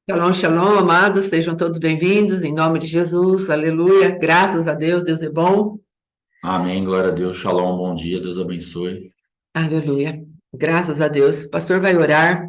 Shalom, shalom, amados, sejam todos bem-vindos, em nome de Jesus, aleluia, graças a Deus, Deus é bom, Amém, glória a Deus. Shalom, bom dia, Deus abençoe. aleluia, graças a Deus. O pastor vai orar,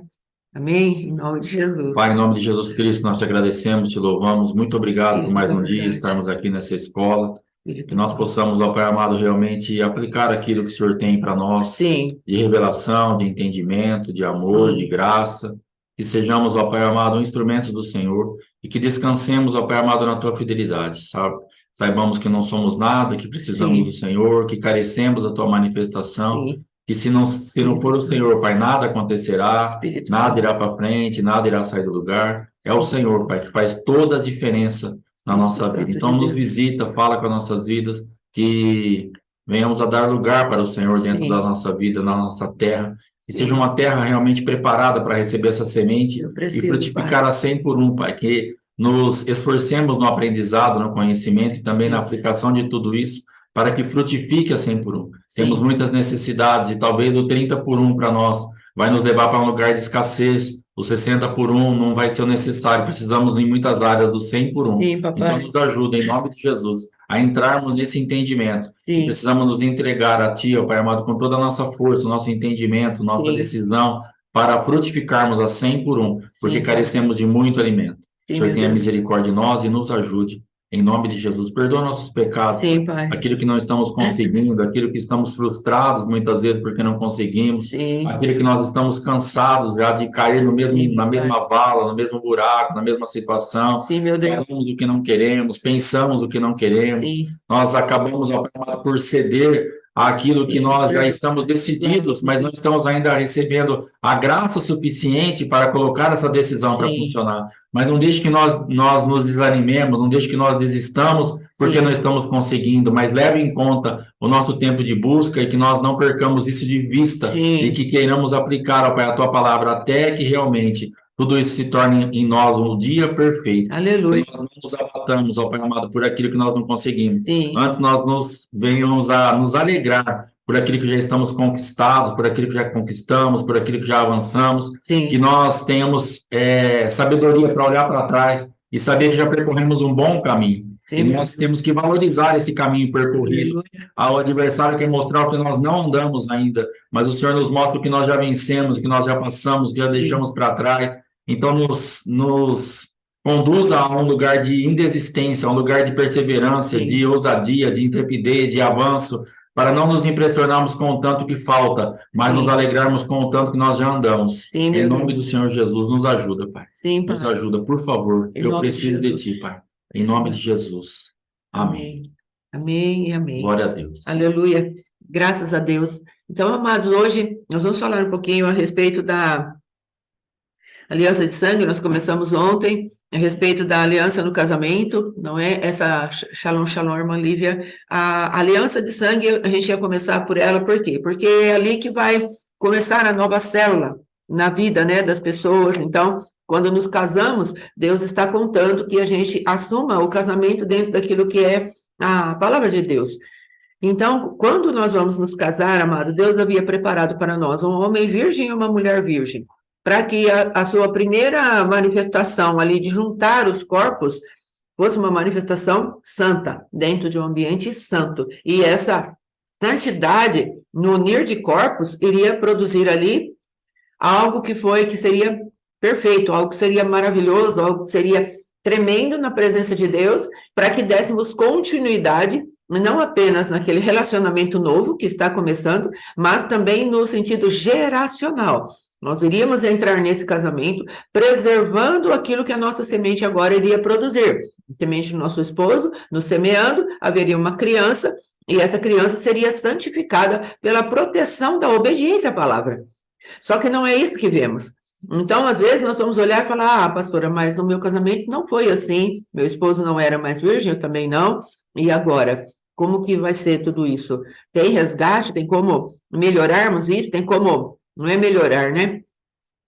amém, em nome de Jesus. Pai, em nome de Jesus Cristo, nós te agradecemos, te louvamos. Muito obrigado por Espírito mais da um dia verdade, estarmos aqui nessa escola. Que Espírito nós Santo. possamos, ó Pai amado, realmente aplicar aquilo que o Senhor tem para nós, Sim, de revelação, de entendimento, de amor, de sim, graça. Que sejamos, ó Pai amado, instrumentos do Senhor e que descansemos, ó Pai amado, na tua fidelidade, sabe? Saibamos que não somos nada, que precisamos do sim, Senhor, que carecemos da tua manifestação, sim, que se não for Espírito o Santo, Senhor, Pai, nada acontecerá, Espírito nada Santo, irá para frente, nada irá sair do lugar. É o sim, Senhor, Pai, que faz toda a diferença na Espírito nossa vida. Santo Então, de nos Deus, visita, fala com as nossas vidas, que venhamos a dar lugar para o Senhor dentro da sim, nossa vida, na nossa terra, que seja sim, uma terra realmente preparada para receber essa semente eu e preciso, Pai, frutificar a 100 por um, Pai, que nos esforcemos no aprendizado, no conhecimento e também na isso, aplicação de tudo isso, para que frutifique a 100 por um. Temos sim, muitas necessidades e talvez o 30 por um para nós vai nos levar para um lugar de escassez. O 60 por um não vai ser o necessário, precisamos em muitas áreas do 100 por um. sim, Então, papai, nos ajuda, em nome de Jesus, a entrarmos nesse entendimento, que sim, precisamos nos entregar a Ti, ó Pai amado, com toda a nossa força, nosso entendimento, nossa sim, decisão, para frutificarmos a 100 por um, porque sim, Pai, carecemos de muito alimento. O sim, Senhor meu tenha Deus, misericórdia de nós e nos ajude, em nome de Jesus. Perdoa nossos pecados, Pai. sim, Pai, Aquilo que não estamos conseguindo, aquilo que estamos frustrados muitas vezes porque não conseguimos, sim, aquilo que nós estamos cansados já de cair no mesmo, sim, na papai. mesma vala, no mesmo buraco, na mesma situação. Sim, meu Deus. Falamos o que não queremos, pensamos o que não queremos, Sim, nós acabamos ó, por ceder àquilo que sim, nós já perdoa. estamos decididos, mas não estamos ainda recebendo a graça suficiente para colocar essa decisão para Sim, funcionar. Mas não deixe que nós nos desanimemos, não deixe que nós desistamos, porque não sim, estamos conseguindo, mas leve em conta o nosso tempo de busca e que nós não percamos isso de vista e sim. que queiramos aplicar, ó Pai, a tua palavra até que realmente tudo isso se torne em nós um dia perfeito. Que Aleluia. nós não nos abatamos, ó Pai amado, por aquilo que nós não conseguimos. Sim, Antes nós nos venhamos a nos alegrar por aquilo que já estamos conquistados, por aquilo que já conquistamos, por aquilo que já avançamos, que sim, nós tenhamos sabedoria para olhar para trás e saber que já percorremos um bom caminho. E sim, meu nós Deus. temos que valorizar esse caminho percorrido. Aleluia. Ao adversário quer mostrar o que nós não andamos ainda, mas o Senhor nos mostra o que nós já vencemos, o que nós já passamos, o que já Sim, deixamos para trás. Então, nos conduza a um lugar de indesistência, a um lugar de perseverança, de sim, ousadia, de intrepidez, de avanço, para não nos impressionarmos com o tanto que falta, mas nos sim, alegrarmos com o tanto que nós já andamos. sim, Em meu nome do Deus. Senhor Jesus, nos ajuda, Pai. Sim, Nos Pai. ajuda, por favor, Em que eu nome de preciso de Jesus. Ti, Pai. Em nome de Precisamos. Jesus. Amém. Amém. Amém e amém. Glória a Deus. Aleluia. Graças a Deus. Então, amados, hoje nós vamos falar um pouquinho a respeito da aliança de sangue. Nós começamos ontem a respeito da aliança no casamento, não é? Essa Shalom, Shalom, irmã Lívia. A aliança de sangue, a gente ia começar por ela, por quê? Porque é ali que vai começar a nova célula na vida, né, das pessoas. Então, quando nos casamos, Deus está contando que a gente assuma o casamento dentro daquilo que é a palavra de Deus. Então, quando nós vamos nos casar, amado, Deus havia preparado para nós um homem virgem e uma mulher virgem, para que a sua primeira manifestação ali de juntar os corpos fosse uma manifestação santa, dentro de um ambiente santo. E essa santidade no unir de corpos iria produzir ali algo que seria perfeito, algo que seria maravilhoso, algo que seria tremendo na presença de Deus, para que dessemos continuidade, não apenas naquele relacionamento novo que está começando, mas também no sentido geracional. Nós iríamos entrar nesse casamento preservando aquilo que a nossa semente agora iria produzir. A semente do nosso esposo, nos semeando, haveria uma criança, e essa criança seria santificada pela proteção da obediência à palavra. Só que não é isso que vemos. Então, às vezes, nós vamos olhar e falar: ah, pastora, mas o meu casamento não foi assim, meu esposo não era mais virgem, eu também não, e agora? Como que vai ser tudo isso? Tem resgate? Tem como melhorarmos isso? Tem como, não é melhorar, né?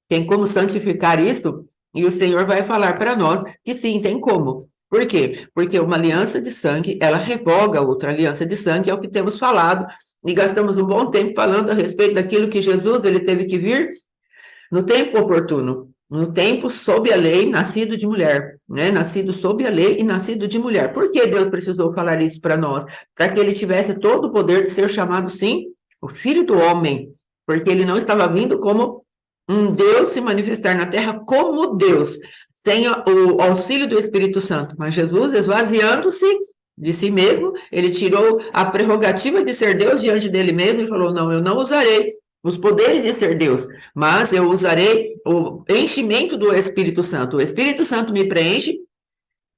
Tem como santificar isso? E o Senhor vai falar para nós que sim, tem como. Por quê? Porque uma aliança de sangue, ela revoga outra aliança de sangue, é o que temos falado, e gastamos um bom tempo falando a respeito daquilo que Jesus ele teve que vir no tempo oportuno. no tempo sob a lei, nascido de mulher, né? Nascido sob a lei e nascido de mulher. Por que Deus precisou falar isso para nós? Para que ele tivesse todo o poder de ser chamado, sim, o Filho do Homem, porque ele não estava vindo como um Deus se manifestar na terra como Deus, sem o auxílio do Espírito Santo. Mas Jesus, esvaziando-se de si mesmo, ele tirou a prerrogativa de ser Deus diante dele mesmo e falou: não, eu não usarei os poderes de ser Deus, mas eu usarei o enchimento do Espírito Santo. O Espírito Santo me preenche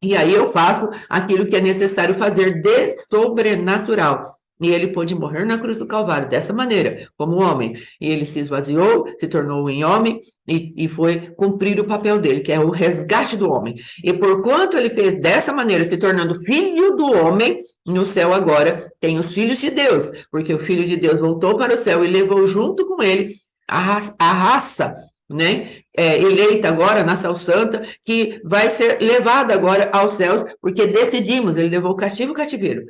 e aí eu faço aquilo que é necessário fazer de sobrenatural. E ele pôde morrer na cruz do Calvário dessa maneira, como homem. E ele se esvaziou, se tornou em homem e foi cumprir o papel dele, que é o resgate do homem. E porquanto ele fez dessa maneira, se tornando filho do homem, no céu agora tem os filhos de Deus, porque o Filho de Deus voltou para o céu e levou junto com ele a raça, né, eleita agora, nação santa, que vai ser levada agora aos céus, porque decidimos, ele levou o cativo o cativeiro,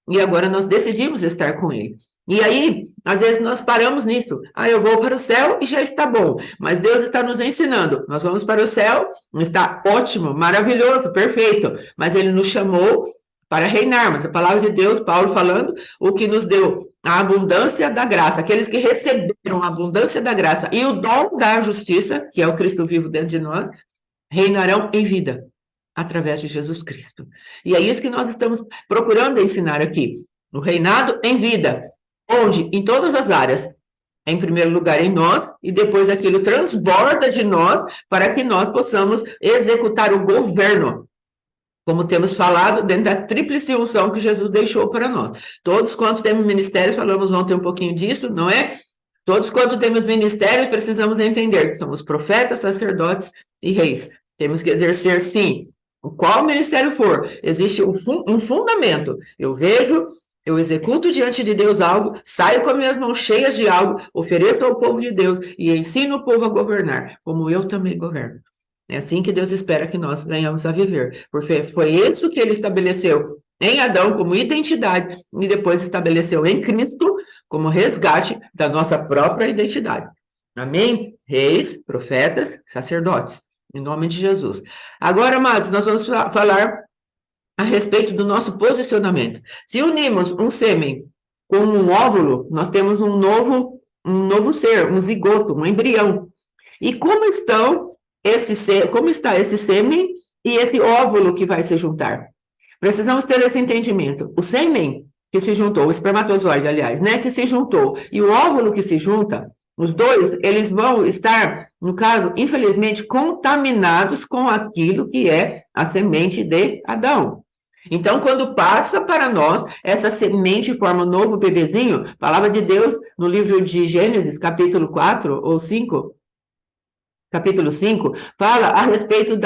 e agora nós decidimos estar com ele. E aí, às vezes nós paramos nisso, eu vou para o céu e já está bom, mas Deus está nos ensinando, nós vamos para o céu, está ótimo, maravilhoso, perfeito, mas ele nos chamou para reinarmos, a palavra de Deus, Paulo falando, o que nos deu a abundância da graça, aqueles que receberam a abundância da graça e o dom da justiça, que é o Cristo vivo dentro de nós, reinarão em vida, através de Jesus Cristo. E é isso que nós estamos procurando ensinar aqui, o reinado em vida, onde, em todas as áreas, em primeiro lugar em nós, e depois aquilo transborda de nós, para que nós possamos executar o governo, como temos falado, dentro da tríplice unção que Jesus deixou para nós. Todos quanto temos ministério, falamos ontem um pouquinho disso, não é? Todos quanto temos ministério, precisamos entender que somos profetas, sacerdotes e reis. Temos que exercer, sim, qual ministério for. Existe um fundamento. Eu vejo, eu executo diante de Deus algo, saio com as minhas mãos cheias de algo, ofereço ao povo de Deus e ensino o povo a governar, como eu também governo. É assim que Deus espera que nós venhamos a viver, porque foi isso que ele estabeleceu em Adão como identidade e depois estabeleceu em Cristo como resgate da nossa própria identidade. Amém? Reis, profetas, sacerdotes, em nome de Jesus. Agora, amados, nós vamos falar a respeito do nosso posicionamento. Se unimos um sêmen com um óvulo, nós temos um novo ser, um zigoto, um embrião. E como está esse sêmen e esse óvulo que vai se juntar? Precisamos ter esse entendimento. O sêmen que se juntou, o espermatozoide, aliás, né, que se juntou, e o óvulo que se junta, os dois, eles vão estar, no caso, infelizmente, contaminados com aquilo que é a semente de Adão. Então, quando passa para nós, essa semente forma um novo bebezinho, a palavra de Deus, no livro de Gênesis, capítulo 4 ou 5, capítulo 5, fala a respeito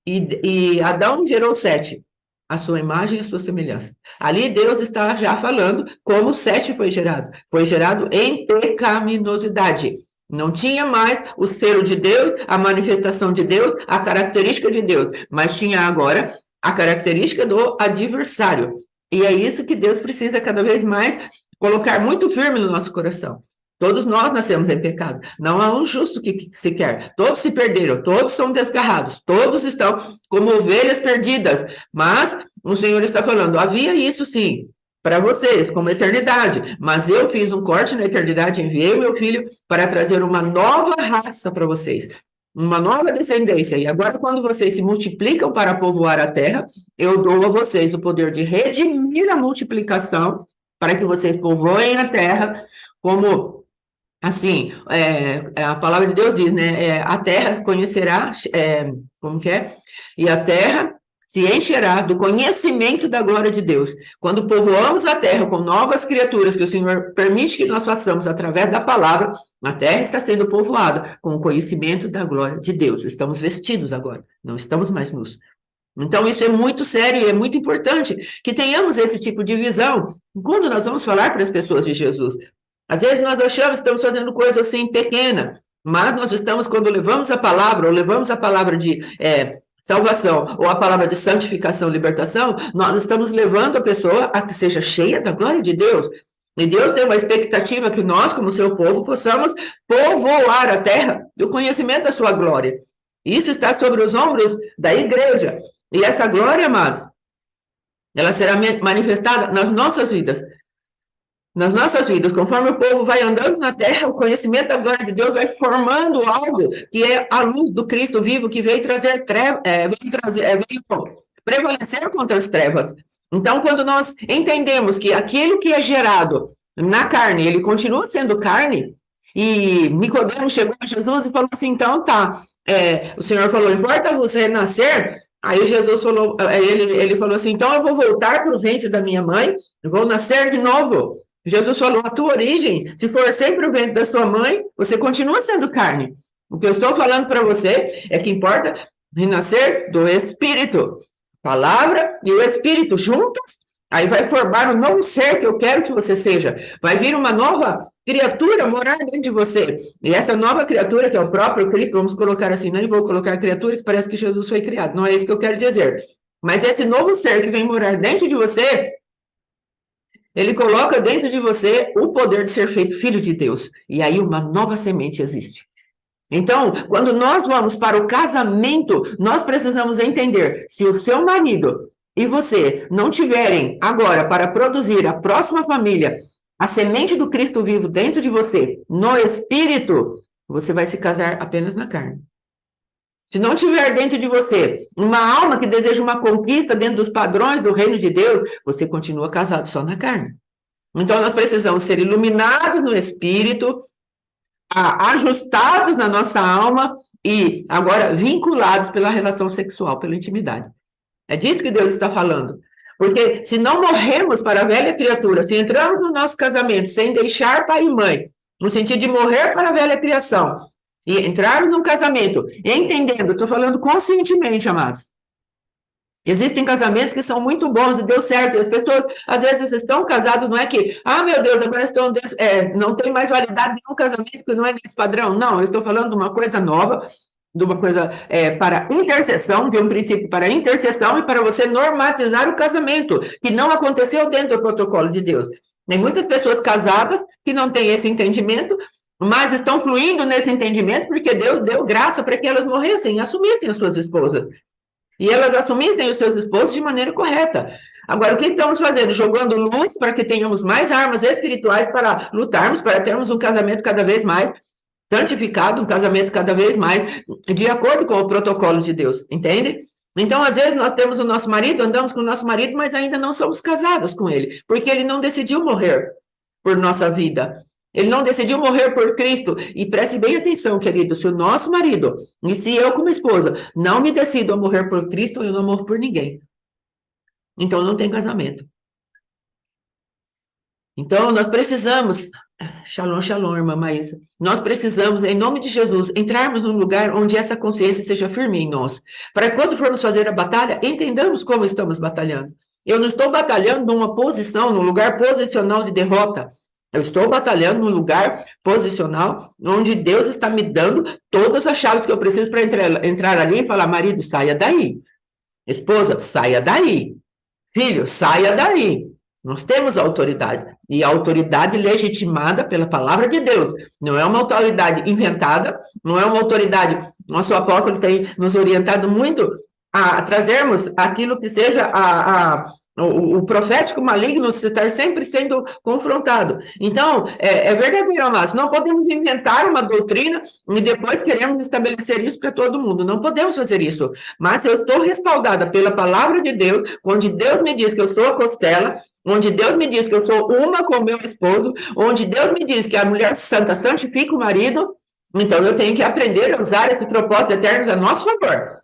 e Adão gerou Sete, a sua imagem e a sua semelhança. Ali Deus está já falando como Sete foi gerado. Foi gerado em pecaminosidade. Não tinha mais o selo de Deus, a manifestação de Deus, a característica de Deus, mas tinha agora a característica do adversário. E é isso que Deus precisa cada vez mais colocar muito firme no nosso coração. Todos nós nascemos em pecado. Não há um justo que se quer. Todos se perderam, todos são desgarrados, todos estão como ovelhas perdidas. Mas o Senhor está falando, havia isso sim, para vocês, como eternidade. Mas eu fiz um corte na eternidade, enviei o meu filho para trazer uma nova raça para vocês, uma nova descendência. E agora, quando vocês se multiplicam para povoar a terra, eu dou a vocês o poder de redimir a multiplicação para que vocês povoem a terra como... Assim, a palavra de Deus diz, né? A terra conhecerá, como que é? E a terra se encherá do conhecimento da glória de Deus. Quando povoamos a terra com novas criaturas que o Senhor permite que nós façamos através da palavra, a terra está sendo povoada com o conhecimento da glória de Deus. Estamos vestidos agora, não estamos mais nus. Então, isso é muito sério e é muito importante que tenhamos esse tipo de visão quando nós vamos falar para as pessoas de Jesus. Às vezes nós achamos que estamos fazendo coisa assim pequena, mas nós estamos, quando levamos a palavra, ou levamos a palavra de salvação, ou a palavra de santificação, libertação, nós estamos levando a pessoa a que seja cheia da glória de Deus. E Deus tem uma expectativa que nós, como seu povo, possamos povoar a terra do conhecimento da sua glória. Isso está sobre os ombros da igreja. E essa glória, amados, ela será manifestada nas nossas vidas. Nas nossas vidas, conforme o povo vai andando na terra, o conhecimento da glória de Deus vai formando algo que é a luz do Cristo vivo, que veio trazer veio prevalecer contra as trevas. Então, quando nós entendemos que aquilo que é gerado na carne, ele continua sendo carne, e Nicodemo chegou a Jesus e falou assim, então tá, o Senhor falou, importa você nascer? Aí Jesus falou, ele falou assim, então eu vou voltar para o ventre da minha mãe, eu vou nascer de novo. Jesus falou, a tua origem, se for sempre o ventre da sua mãe, você continua sendo carne. O que eu estou falando para você é que importa renascer do Espírito. Palavra e o Espírito juntas, aí vai formar um novo ser que eu quero que você seja. Vai vir uma nova criatura morar dentro de você. E essa nova criatura, que é o próprio Cristo, vamos colocar assim, não vou colocar criatura, que parece que Jesus foi criado. Não é isso que eu quero dizer. Mas esse novo ser que vem morar dentro de você, ele coloca dentro de você o poder de ser feito filho de Deus. E aí uma nova semente existe. Então, quando nós vamos para o casamento, nós precisamos entender, se o seu marido e você não tiverem agora para produzir a próxima família, a semente do Cristo vivo dentro de você, no Espírito, você vai se casar apenas na carne. Se não tiver dentro de você uma alma que deseja uma conquista dentro dos padrões do reino de Deus, você continua casado só na carne. Então, nós precisamos ser iluminados no Espírito, ajustados na nossa alma e agora vinculados pela relação sexual, pela intimidade. É disso que Deus está falando. Porque se não morremos para a velha criatura, se entramos no nosso casamento sem deixar pai e mãe, no sentido de morrer para a velha criação, e entrarmos num casamento entendendo, estou falando conscientemente, amados. Existem casamentos que são muito bons e deu certo, e as pessoas, às vezes, estão casados, não é que, meu Deus, agora estão, não tem mais validade nenhum casamento que não é nesse padrão. Não, eu estou falando de uma coisa nova, de uma coisa para intercessão, de um princípio para intercessão e para você normatizar o casamento, que não aconteceu dentro do protocolo de Deus. Tem muitas pessoas casadas que não têm esse entendimento, mas estão fluindo nesse entendimento porque Deus deu graça para que elas morressem e assumissem as suas esposas. E elas assumissem os seus esposos de maneira correta. Agora, o que estamos fazendo? Jogando luz para que tenhamos mais armas espirituais para lutarmos, para termos um casamento cada vez mais santificado, um casamento cada vez mais de acordo com o protocolo de Deus, entende? Então, às vezes, nós temos o nosso marido, andamos com o nosso marido, mas ainda não somos casados com ele, porque ele não decidiu morrer por nossa vida. Ele não decidiu morrer por Cristo. E preste bem atenção, querido, se o nosso marido, e se eu como esposa, não me decido a morrer por Cristo, eu não morro por ninguém. Então, não tem casamento. Então, nós precisamos, shalom, shalom, irmã Maísa, nós precisamos, em nome de Jesus, entrarmos num lugar onde essa consciência seja firme em nós, para quando formos fazer a batalha, entendamos como estamos batalhando. Eu não estou batalhando numa posição, num lugar posicional de derrota. Eu estou batalhando num lugar posicional onde Deus está me dando todas as chaves que eu preciso para entrar ali e falar, marido, saia daí. Esposa, saia daí. Filho, saia daí. Nós temos autoridade. E a autoridade legitimada pela palavra de Deus. Não é uma autoridade inventada, não é uma autoridade... Nosso apóstolo tem nos orientado muito a trazermos aquilo que seja o profético maligno estar sempre sendo confrontado. Então, é verdadeiro, amados. Não podemos inventar uma doutrina e depois queremos estabelecer isso para todo mundo. Não podemos fazer isso. Mas eu estou respaldada pela palavra de Deus, onde Deus me diz que eu sou a costela, onde Deus me diz que eu sou uma com meu esposo, onde Deus me diz que a mulher santa santifica o marido. Então, eu tenho que aprender a usar esse propósito eterno a nosso favor.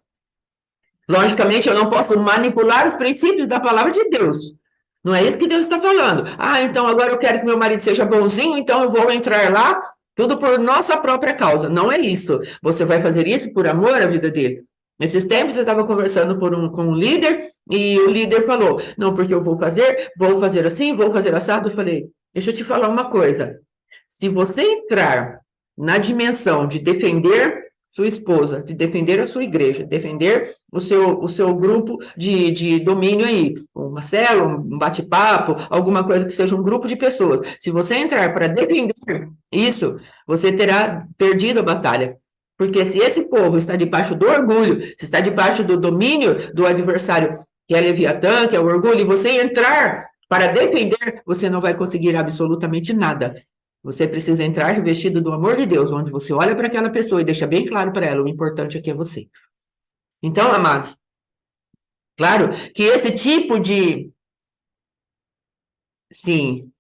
Logicamente, eu não posso manipular os princípios da palavra de Deus. Não é isso que Deus está falando. Então agora eu quero que meu marido seja bonzinho, então eu vou entrar lá, tudo por nossa própria causa. Não é isso. Você vai fazer isso por amor à vida dele. Nesses tempos, eu estava conversando com um líder, e o líder falou, não, porque eu vou fazer assim, vou fazer assado. Eu falei, deixa eu te falar uma coisa. Se você entrar na dimensão de defender sua esposa, de defender a sua igreja, defender o seu grupo de domínio aí, uma célula, um bate-papo, alguma coisa que seja um grupo de pessoas. Se você entrar para defender isso, você terá perdido a batalha. Porque se esse povo está debaixo do orgulho, se está debaixo do domínio do adversário, que é Leviatã, que é o orgulho, e você entrar para defender, você não vai conseguir absolutamente nada. Você precisa entrar revestido do amor de Deus, onde você olha para aquela pessoa e deixa bem claro para ela, o importante aqui é você. Então, amados, claro que esse tipo de... Sim,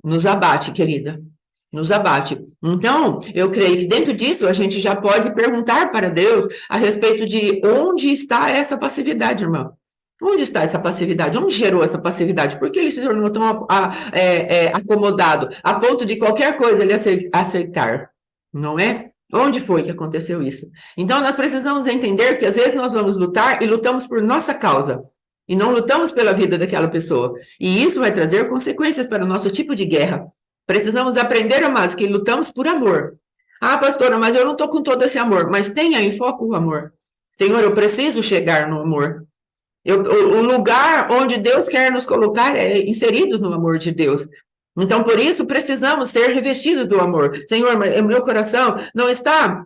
nos abate, querida. Nos abate. Então, eu creio que dentro disso a gente já pode perguntar para Deus a respeito de onde está essa passividade, irmão. Onde está essa passividade? Onde gerou essa passividade? Por que ele se tornou tão acomodado a ponto de qualquer coisa ele aceitar? Não é? Onde foi que aconteceu isso? Então, nós precisamos entender que às vezes nós vamos lutar e lutamos por nossa causa. E não lutamos pela vida daquela pessoa. E isso vai trazer consequências para o nosso tipo de guerra. Precisamos aprender, amados, que lutamos por amor. Ah, pastora, mas eu não estou com todo esse amor. Mas tenha em foco o amor. Senhor, eu preciso chegar no amor. O lugar onde Deus quer nos colocar é inseridos no amor de Deus. Então, por isso, precisamos ser revestidos do amor. Senhor, meu coração não está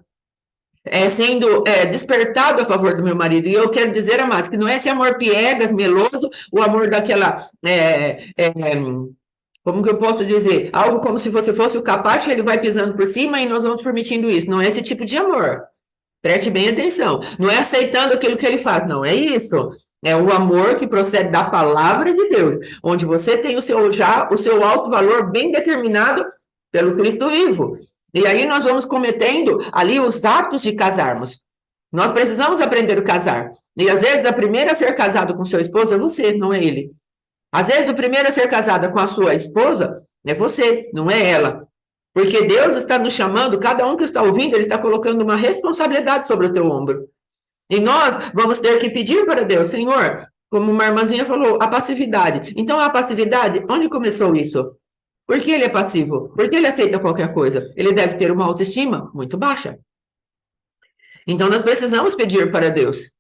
sendo despertado a favor do meu marido. E eu quero dizer, amados, que não é esse amor piegas, meloso, o amor daquela... como que eu posso dizer? Algo como se você fosse o capacho, ele vai pisando por cima e nós vamos permitindo isso. Não é esse tipo de amor. Preste bem atenção. Não é aceitando aquilo que ele faz, não. É isso. É o amor que procede da palavra de Deus, onde você tem o seu alto valor bem determinado pelo Cristo vivo. E aí nós vamos cometendo ali os atos de casarmos. Nós precisamos aprender a casar. E às vezes a primeira a ser casado com seu esposo é você, não é ele. Às vezes o primeiro a ser casada com a sua esposa é você, não é ela. Porque Deus está nos chamando, cada um que está ouvindo, ele está colocando uma responsabilidade sobre o teu ombro. E nós vamos ter que pedir para Deus, Senhor, como uma irmãzinha falou, a passividade. Então, a passividade, onde começou isso? Por que ele é passivo? Por que ele aceita qualquer coisa? Ele deve ter uma autoestima muito baixa. Então, nós precisamos pedir para Deus.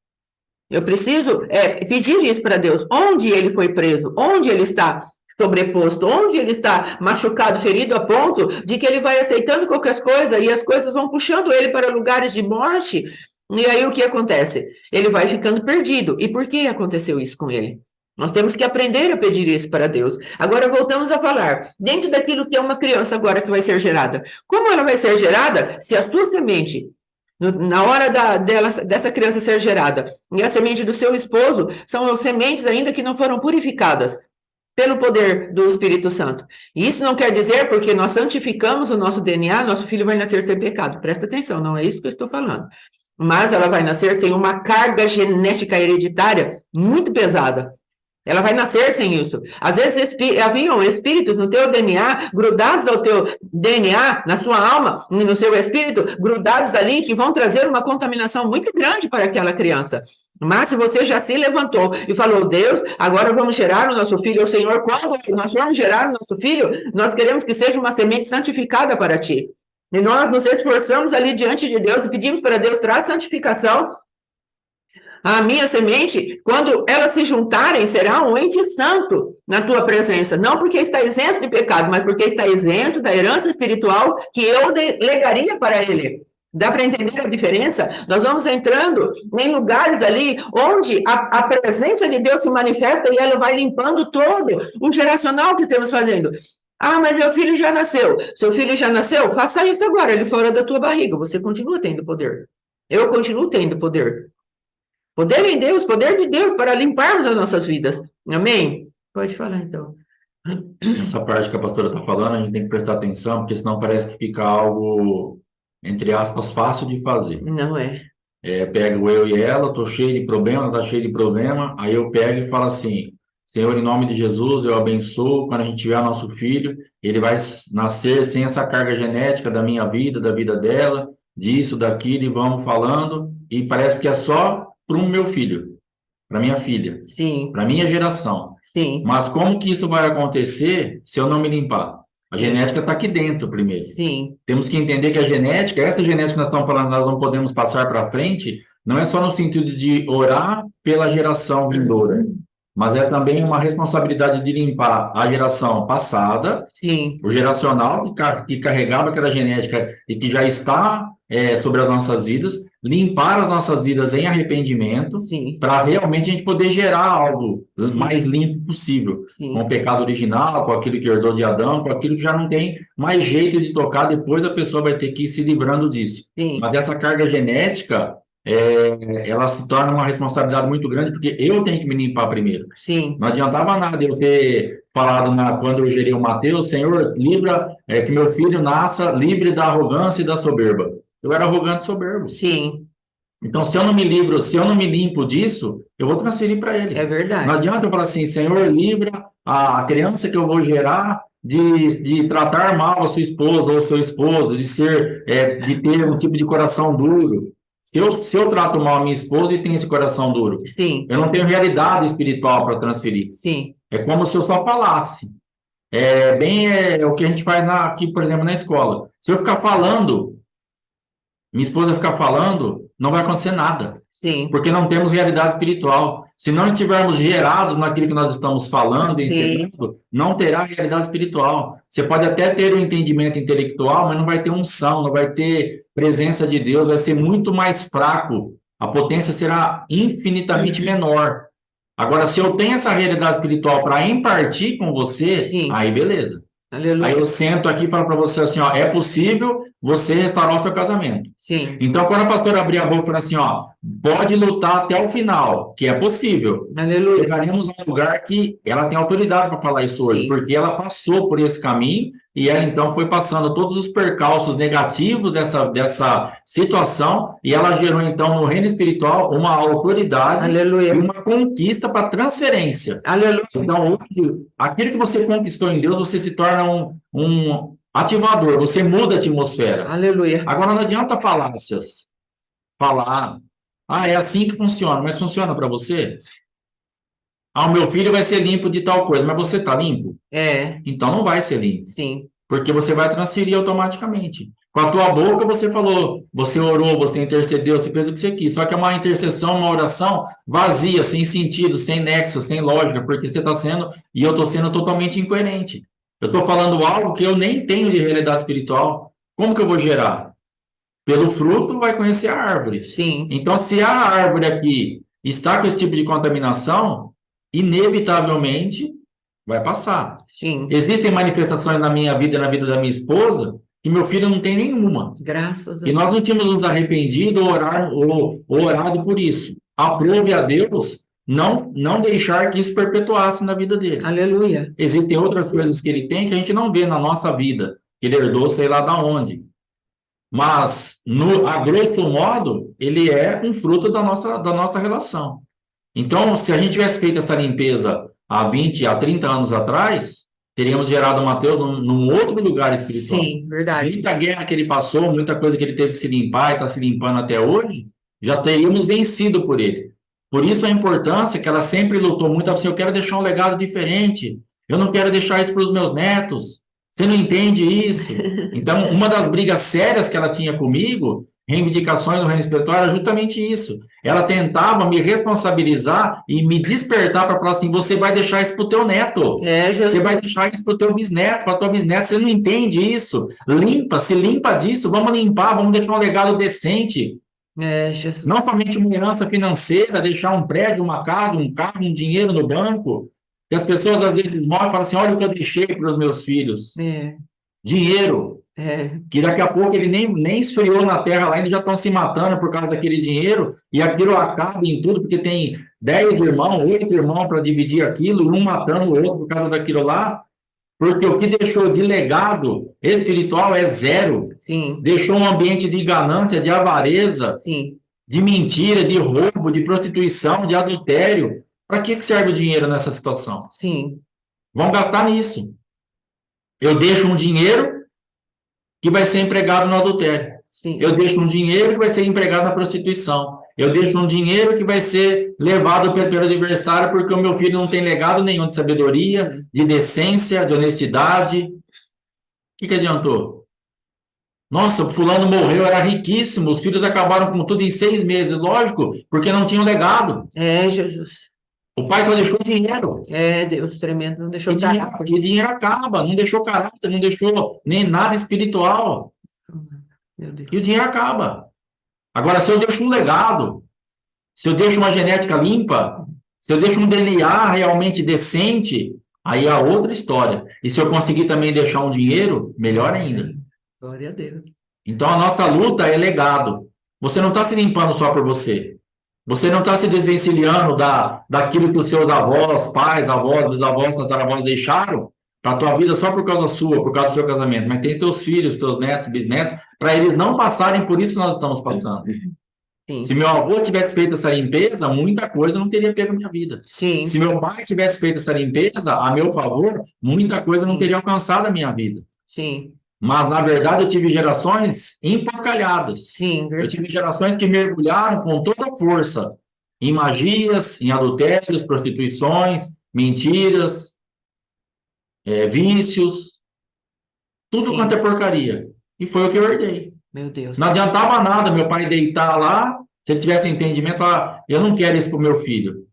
Eu preciso pedir isso para Deus. Onde ele foi preso? Onde ele está sobreposto? Onde ele está machucado, ferido, a ponto de que ele vai aceitando qualquer coisa e as coisas vão puxando ele para lugares de morte? E aí o que acontece? Ele vai ficando perdido. E por que aconteceu isso com ele? Nós temos que aprender a pedir isso para Deus. Agora voltamos a falar, dentro daquilo que é uma criança agora que vai ser gerada. Como ela vai ser gerada se a sua semente, na hora dessa criança ser gerada, e a semente do seu esposo, são sementes ainda que não foram purificadas pelo poder do Espírito Santo. E isso não quer dizer porque nós santificamos o nosso DNA, nosso filho vai nascer sem pecado. Presta atenção, não é isso que eu estou falando. Mas ela vai nascer sem uma carga genética hereditária muito pesada. Ela vai nascer sem isso. Às vezes haviam espíritos no teu DNA, grudados ao teu DNA, na sua alma, no seu espírito, grudados ali, que vão trazer uma contaminação muito grande para aquela criança. Mas se você já se levantou e falou, Deus, agora vamos gerar o nosso filho, o Senhor, quando nós vamos gerar o nosso filho, nós queremos que seja uma semente santificada para ti. E nós nos esforçamos ali diante de Deus e pedimos para Deus, traz santificação. A minha semente, quando elas se juntarem, será um ente santo na tua presença. Não porque está isento de pecado, mas porque está isento da herança espiritual que eu legaria para ele. Dá para entender a diferença? Nós vamos entrando em lugares ali onde a presença de Deus se manifesta e ela vai limpando todo o geracional que estamos fazendo. Ah, mas meu filho já nasceu. Seu filho já nasceu? Faça isso agora, ele fora da tua barriga. Você continua tendo poder. Eu continuo tendo poder. Poder em Deus, poder de Deus para limparmos as nossas vidas. Amém? Pode falar, então. Essa parte que a pastora está falando, a gente tem que prestar atenção, porque senão parece que fica algo, entre aspas, fácil de fazer. Não é. Pego eu e ela, estou cheio de problema, está cheio de problema, aí eu pego e falo assim, Senhor, em nome de Jesus, eu abençoo, quando a gente tiver nosso filho, ele vai nascer sem essa carga genética da minha vida, da vida dela, disso, daquilo, e vamos falando, e parece que é só para o meu filho, para minha filha, Sim. para minha geração. Sim. Mas como que isso vai acontecer se eu não me limpar? A genética está aqui dentro primeiro. Sim. Temos que entender que a genética, essa genética que nós estamos falando, nós não podemos passar para frente, não é só no sentido de orar pela geração vindoura, mas é também uma responsabilidade de limpar a geração passada, Sim, o geracional que carregava aquela genética e que já está sobre as nossas vidas, limpar as nossas vidas em arrependimento, sim, para realmente a gente poder gerar algo mais sim, limpo possível, com sim, o pecado original, com aquilo que herdou de Adão, com aquilo que já não tem mais jeito de tocar, depois a pessoa vai ter que ir se livrando disso. sim, Mas essa carga genética, ela se torna uma responsabilidade muito grande, porque eu tenho que me limpar primeiro. sim, Não adiantava nada eu ter falado quando eu gerei o Mateus, Senhor, livra, que meu filho nasça livre da arrogância e da soberba. Eu era arrogante e soberbo. sim, Então, se eu não me livro, se eu não me limpo disso, eu vou transferir para é ele. Não verdade. adianta eu falar assim, Senhor, livra a criança que eu vou gerar de tratar mal a sua esposa ou seu esposo, de ter um tipo de coração duro. Se eu trato mal a minha esposa e tenho esse coração duro, Sim, eu não tenho realidade espiritual para transferir. sim, É como se eu só falasse. É o que a gente faz aqui, por exemplo, na escola. Se eu ficar falando, minha esposa ficar falando, não vai acontecer nada, sim, porque não temos realidade espiritual. Se não estivermos gerados naquilo que nós estamos falando e sim, ensinando, não terá realidade espiritual. Você pode até ter um entendimento intelectual, mas não vai ter unção, não vai ter presença de Deus, vai ser muito mais fraco. A potência será infinitamente menor. Agora, se eu tenho essa realidade espiritual para impartir com você, sim, aí beleza. Aí aleluia, eu sento aqui e falo para você assim, ó, é possível você restaurar o seu casamento. sim, Então, quando a pastora abrir a boca e falar assim, ó, pode lutar até o final, que é possível. aleluia, Chegaremos a um lugar que ela tem autoridade para falar isso hoje, sim, porque ela passou por esse caminho e ela então foi passando todos os percalços negativos dessa situação e ela gerou então no reino espiritual uma autoridade e aleluia, uma conquista para transferência. aleluia, Então, hoje, aquilo que você conquistou em Deus, você se torna um ativador, você muda a atmosfera. aleluia, Agora, não adianta falácias. Falar, é assim que funciona, mas funciona para você? O meu filho vai ser limpo de tal coisa, mas você está limpo? é, Então não vai ser limpo, sim, porque você vai transferir automaticamente. Com a tua boca você falou, você orou, você intercedeu, você fez o que você quis. Só que é uma intercessão, uma oração vazia, sem sentido, sem nexo, sem lógica, porque você está sendo, e eu estou sendo totalmente incoerente. Eu estou falando algo que eu nem tenho de realidade espiritual. Como que eu vou gerar? Pelo fruto vai conhecer a árvore. sim, Então, se a árvore aqui está com esse tipo de contaminação, inevitavelmente vai passar. sim, Existem manifestações na minha vida e na vida da minha esposa que meu filho não tem nenhuma. graças a E Deus, nós não tínhamos nos arrependido ou orado por isso. Aprove a Deus não deixar que isso perpetuasse na vida dele. aleluia, Existem outras coisas que ele tem que a gente não vê na nossa vida, que ele herdou sei lá da onde. Mas, a grosso modo, ele é um fruto da nossa relação. Então, se a gente tivesse feito essa limpeza há 20, há 30 anos atrás, teríamos gerado Mateus num outro lugar espiritual. sim, verdade, Muita guerra que ele passou, muita coisa que ele teve que se limpar e está se limpando até hoje, já teríamos vencido por ele. Por isso a importância que ela sempre lutou muito, ela disse, eu quero deixar um legado diferente, eu não quero deixar isso para os meus netos, você não entende isso? Então, uma das brigas sérias que ela tinha comigo, reivindicações no reino espiritual, era justamente isso. Ela tentava me responsabilizar e me despertar para falar assim: você vai deixar isso para o teu neto, é, você Jesus, vai deixar isso para o teu bisneto, para a tua bisneta, você não entende isso. Limpa, se limpa disso, vamos limpar, vamos deixar um legado decente. é, Jesus, Não somente uma herança financeira, deixar um prédio, uma casa, um carro, um dinheiro no banco. Que as pessoas às vezes morrem e falam assim: olha o que eu deixei para os meus filhos. é, Dinheiro, é, que daqui a pouco ele nem esfriou na terra lá, ainda já estão se matando por causa daquele dinheiro, e aquilo acaba em tudo, porque tem 10 irmãos, 8 irmãos para dividir aquilo, e um matando o outro por causa daquilo lá, porque o que deixou de legado espiritual é zero. sim, Deixou um ambiente de ganância, de avareza, sim, de mentira, de roubo, de prostituição, de adultério. Para que serve o dinheiro nessa situação? sim, Vão gastar nisso. Eu deixo um dinheiro que vai ser empregado no adultério. sim, Eu deixo um dinheiro que vai ser empregado na prostituição. Eu deixo um dinheiro que vai ser levado pelo adversário porque o meu filho não tem legado nenhum de sabedoria, de decência, de honestidade. O que adiantou? Nossa, o fulano morreu, era riquíssimo, os filhos acabaram com tudo em 6 meses. Lógico, porque não tinham legado. é, Jesus, O pai só deixou dinheiro. É, Deus tremendo, não deixou E dinheiro, caráter. e dinheiro acaba, não deixou caráter, não deixou nem nada espiritual. Meu Deus. E o dinheiro acaba. Agora, se eu deixo um legado, se eu deixo uma genética limpa, se eu deixo um DNA realmente decente, aí é outra história. E se eu conseguir também deixar um dinheiro, melhor ainda. Glória a Deus. Então, a nossa luta é legado. Você não está se limpando só por você. Você não está se desvencilhando daquilo que os seus avós, pais, avós, bisavós, tataravós deixaram para a tua vida só por causa sua, por causa do seu casamento. Mas tem teus filhos, teus netos, bisnetos, para eles não passarem por isso que nós estamos passando. Sim. Se meu avô tivesse feito essa limpeza, muita coisa não teria pego minha vida. Sim. Se meu pai tivesse feito essa limpeza a meu favor, muita coisa não teria alcançado a minha vida. Sim. Mas, na verdade, eu tive gerações emporcalhadas. Sim, Eu verdade. tive gerações que mergulharam com toda a força em magias, em adultérios, prostituições, mentiras, vícios, tudo Sim. quanto é porcaria. E foi o que eu herdei. Meu Deus. Não adiantava nada meu pai deitar lá, se ele tivesse entendimento, falar, eu não quero isso para o meu filho.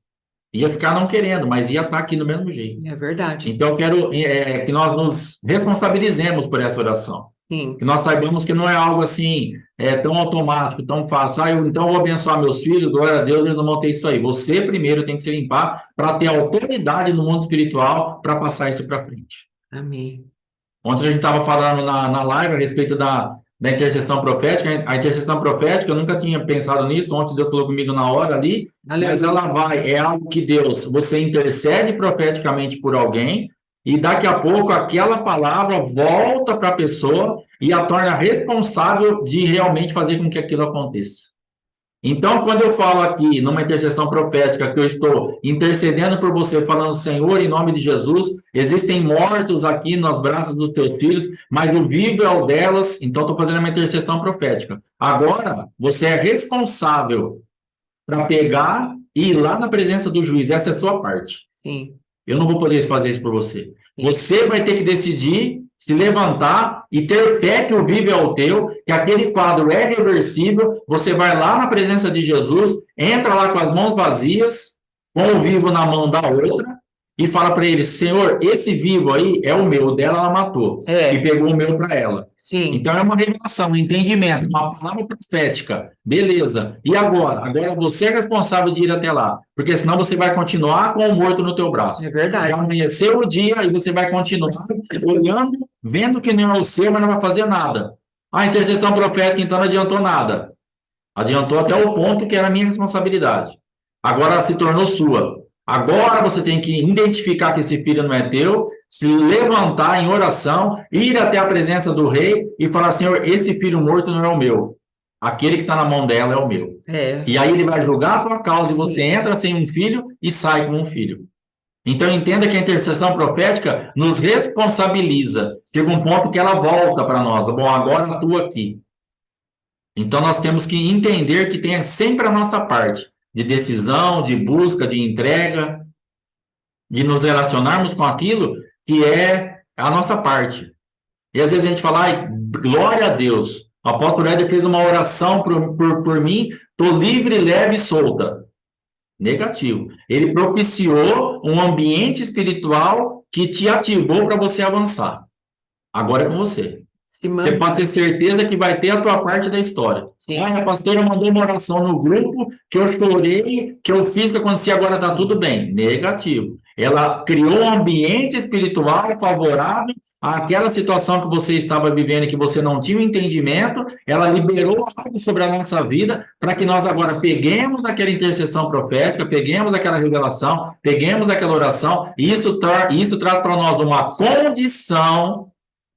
Ia ficar não querendo, mas ia estar aqui do mesmo jeito. É verdade. Então, eu quero que nós nos responsabilizemos por essa oração. Sim. Que nós saibamos que não é algo assim, tão automático, tão fácil. Então eu vou abençoar meus filhos, glória a Deus, eles não vão ter isso aí. Você primeiro tem que se limpar para ter autoridade no mundo espiritual para passar isso para frente. Amém. Ontem a gente estava falando na live a respeito da intercessão profética. A intercessão profética, eu nunca tinha pensado nisso. Ontem Deus falou comigo na hora ali. Aleluia. Mas ela é algo que Deus, você intercede profeticamente por alguém, e daqui a pouco aquela palavra volta para a pessoa e a torna responsável de realmente fazer com que aquilo aconteça. Então, quando eu falo aqui numa intercessão profética que eu estou intercedendo por você, falando, Senhor, em nome de Jesus, existem mortos aqui nos braços dos teus filhos, mas o vivo é o delas, então estou fazendo uma intercessão profética. Agora, você é responsável para pegar e ir lá na presença do juiz, essa é a sua parte. Sim. Eu não vou poder fazer isso por você. Sim. Você vai ter que decidir, se levantar e ter fé que o vivo é o teu, que aquele quadro é reversível. Você vai lá na presença de Jesus, entra lá com as mãos vazias, com o vivo na mão da outra, e fala para ele, Senhor, esse vivo aí é o meu, o dela ela matou, e pegou o meu para ela. Sim. Então é uma revelação, um entendimento, uma palavra profética. Beleza. E agora? Agora você é responsável de ir até lá. Porque senão você vai continuar com o morto no teu braço. É verdade. Já amanheceu o dia e você vai continuar olhando, vendo que não é o seu, mas não vai fazer nada. A intercessão profética então não adiantou nada. Adiantou até o ponto que era a minha responsabilidade. Agora ela se tornou sua. Agora você tem que identificar que esse filho não é teu, se levantar em oração, ir até a presença do rei e falar, Senhor, esse filho morto não é o meu. Aquele que está na mão dela é o meu. E aí ele vai julgar a tua causa e você entra sem um filho e sai com um filho. Então entenda que a intercessão profética nos responsabiliza. Chega um ponto que ela volta para nós. Bom, agora atua aqui. Então nós temos que entender que tem sempre a nossa parte de decisão, de busca, de entrega, de nos relacionarmos com aquilo que é a nossa parte. E às vezes a gente fala, ai, glória a Deus, o apóstolo Éder fez uma oração por mim, estou livre, leve e solta. Negativo. Ele propiciou um ambiente espiritual que te ativou para você avançar. Agora é com você. Você pode ter certeza que vai ter a tua parte da história. Sim. A pastora mandou uma oração no grupo, que eu chorei, que eu fiz, que aconteceu, agora está tudo bem. Negativo. Ela criou um ambiente espiritual favorável àquela situação que você estava vivendo e que você não tinha o entendimento. Ela liberou algo sobre a nossa vida para que nós agora peguemos aquela intercessão profética, peguemos aquela revelação, peguemos aquela oração, e isso traz para nós uma condição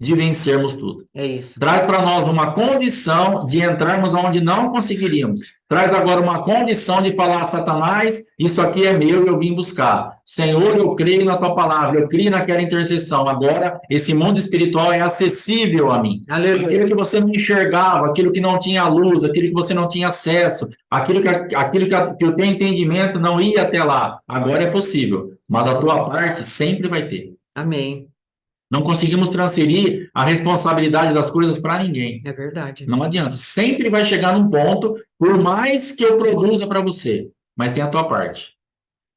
de vencermos tudo. É isso. Traz para nós uma condição de entrarmos onde não conseguiríamos. Traz agora uma condição de falar a Satanás, isso aqui é meu e eu vim buscar. Senhor, eu creio na tua palavra, eu creio naquela intercessão. Agora, esse mundo espiritual é acessível a mim. Aleluia. Aquilo que você não enxergava, aquilo que não tinha luz, aquilo que você não tinha acesso, aquilo que o teu entendimento não ia até lá. Agora é possível, mas a tua parte sempre vai ter. Amém. Não conseguimos transferir a responsabilidade das coisas para ninguém. É verdade. Não adianta. Sempre vai chegar num ponto, por mais que eu produza para você, mas tem a tua parte.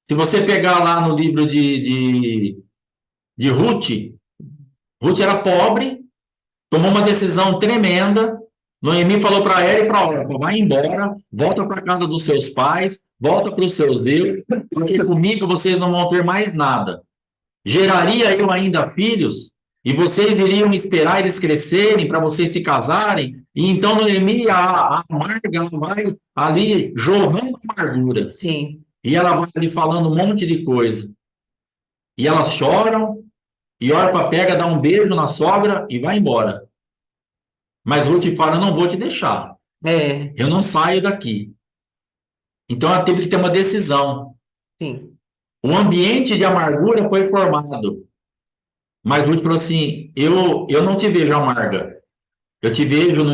Se você pegar lá no livro de Ruth, Ruth era pobre, tomou uma decisão tremenda. Noemi falou para ela e para Orfa: vai embora, volta para casa dos seus pais, volta para os seus deuses, porque comigo vocês não vão ter mais nada. Geraria eu ainda filhos, e vocês iriam esperar eles crescerem para vocês se casarem, e então Noemi, a amarga, ela vai ali jorrando amargura, Sim. e ela vai ali falando um monte de coisa. E elas choram, e Orfa pega, dá um beijo na sogra e vai embora. Mas Ruth fala: eu não vou te deixar, É, eu não saio daqui. Então ela teve que ter uma decisão. sim. O ambiente de amargura foi formado. Mas Ruth falou assim: eu não te vejo amarga, eu te vejo no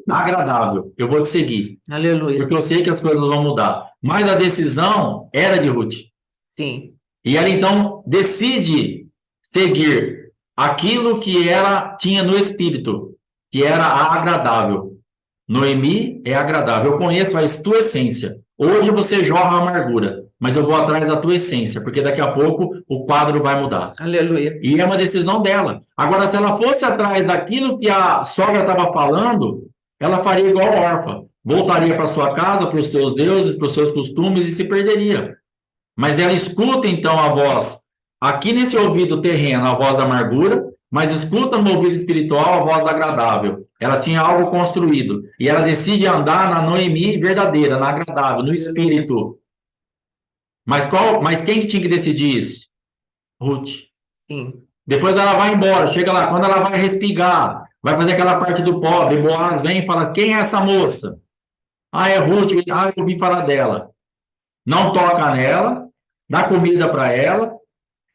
agradável, eu vou te seguir, Aleluia. porque eu sei que as coisas vão mudar. Mas a decisão era de Ruth. Sim. E ela então decide seguir aquilo que ela tinha no espírito, que era a agradável. Noemi é agradável. Eu conheço a tua essência. Hoje você jorra amargura, mas eu vou atrás da tua essência, porque daqui a pouco o quadro vai mudar. Aleluia. E é uma decisão dela. Agora, se ela fosse atrás daquilo que a sogra estava falando, ela faria igual a Orfa. Voltaria para sua casa, para os seus deuses, para os seus costumes e se perderia. Mas ela escuta, então, a voz, aqui nesse ouvido terreno, a voz da amargura, mas escuta no ouvido espiritual a voz da agradável. Ela tinha algo construído. E ela decide andar na Noemi verdadeira, na agradável, no espírito. Mas quem que tinha que decidir isso? Ruth. Sim. Depois ela vai embora, chega lá, quando ela vai respigar, vai fazer aquela parte do pobre, Boaz vem e fala: quem é essa moça? Ah, é Ruth. Ah, eu ouvi falar dela. Não toca nela, dá comida para ela,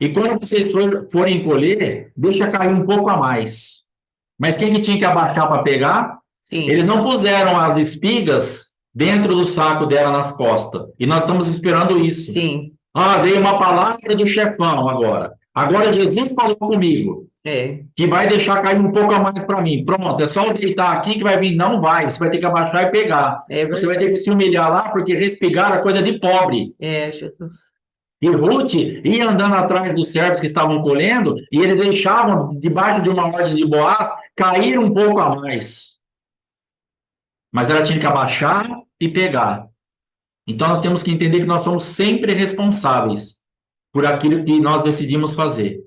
e quando vocês forem colher, deixa cair um pouco a mais. Mas quem que tinha que abaixar para pegar? Sim. Eles não puseram as espigas dentro do saco dela nas costas. E nós estamos esperando isso. Sim. Ah, veio uma palavra do chefão agora. Agora Jesus falou comigo É. que vai deixar cair um pouco a mais para mim. Pronto, é só eu deitar aqui que vai vir. Não vai, você vai ter que abaixar e pegar. É Você vai verdade. ter que se humilhar lá, porque respigar é coisa de pobre. É, Jesus. E Ruth ia andando atrás dos servos que estavam colhendo, e eles deixavam, debaixo de uma ordem de Boaz, cair um pouco a mais. Mas ela tinha que abaixar e pegar. Então nós temos que entender que nós somos sempre responsáveis por aquilo que nós decidimos fazer.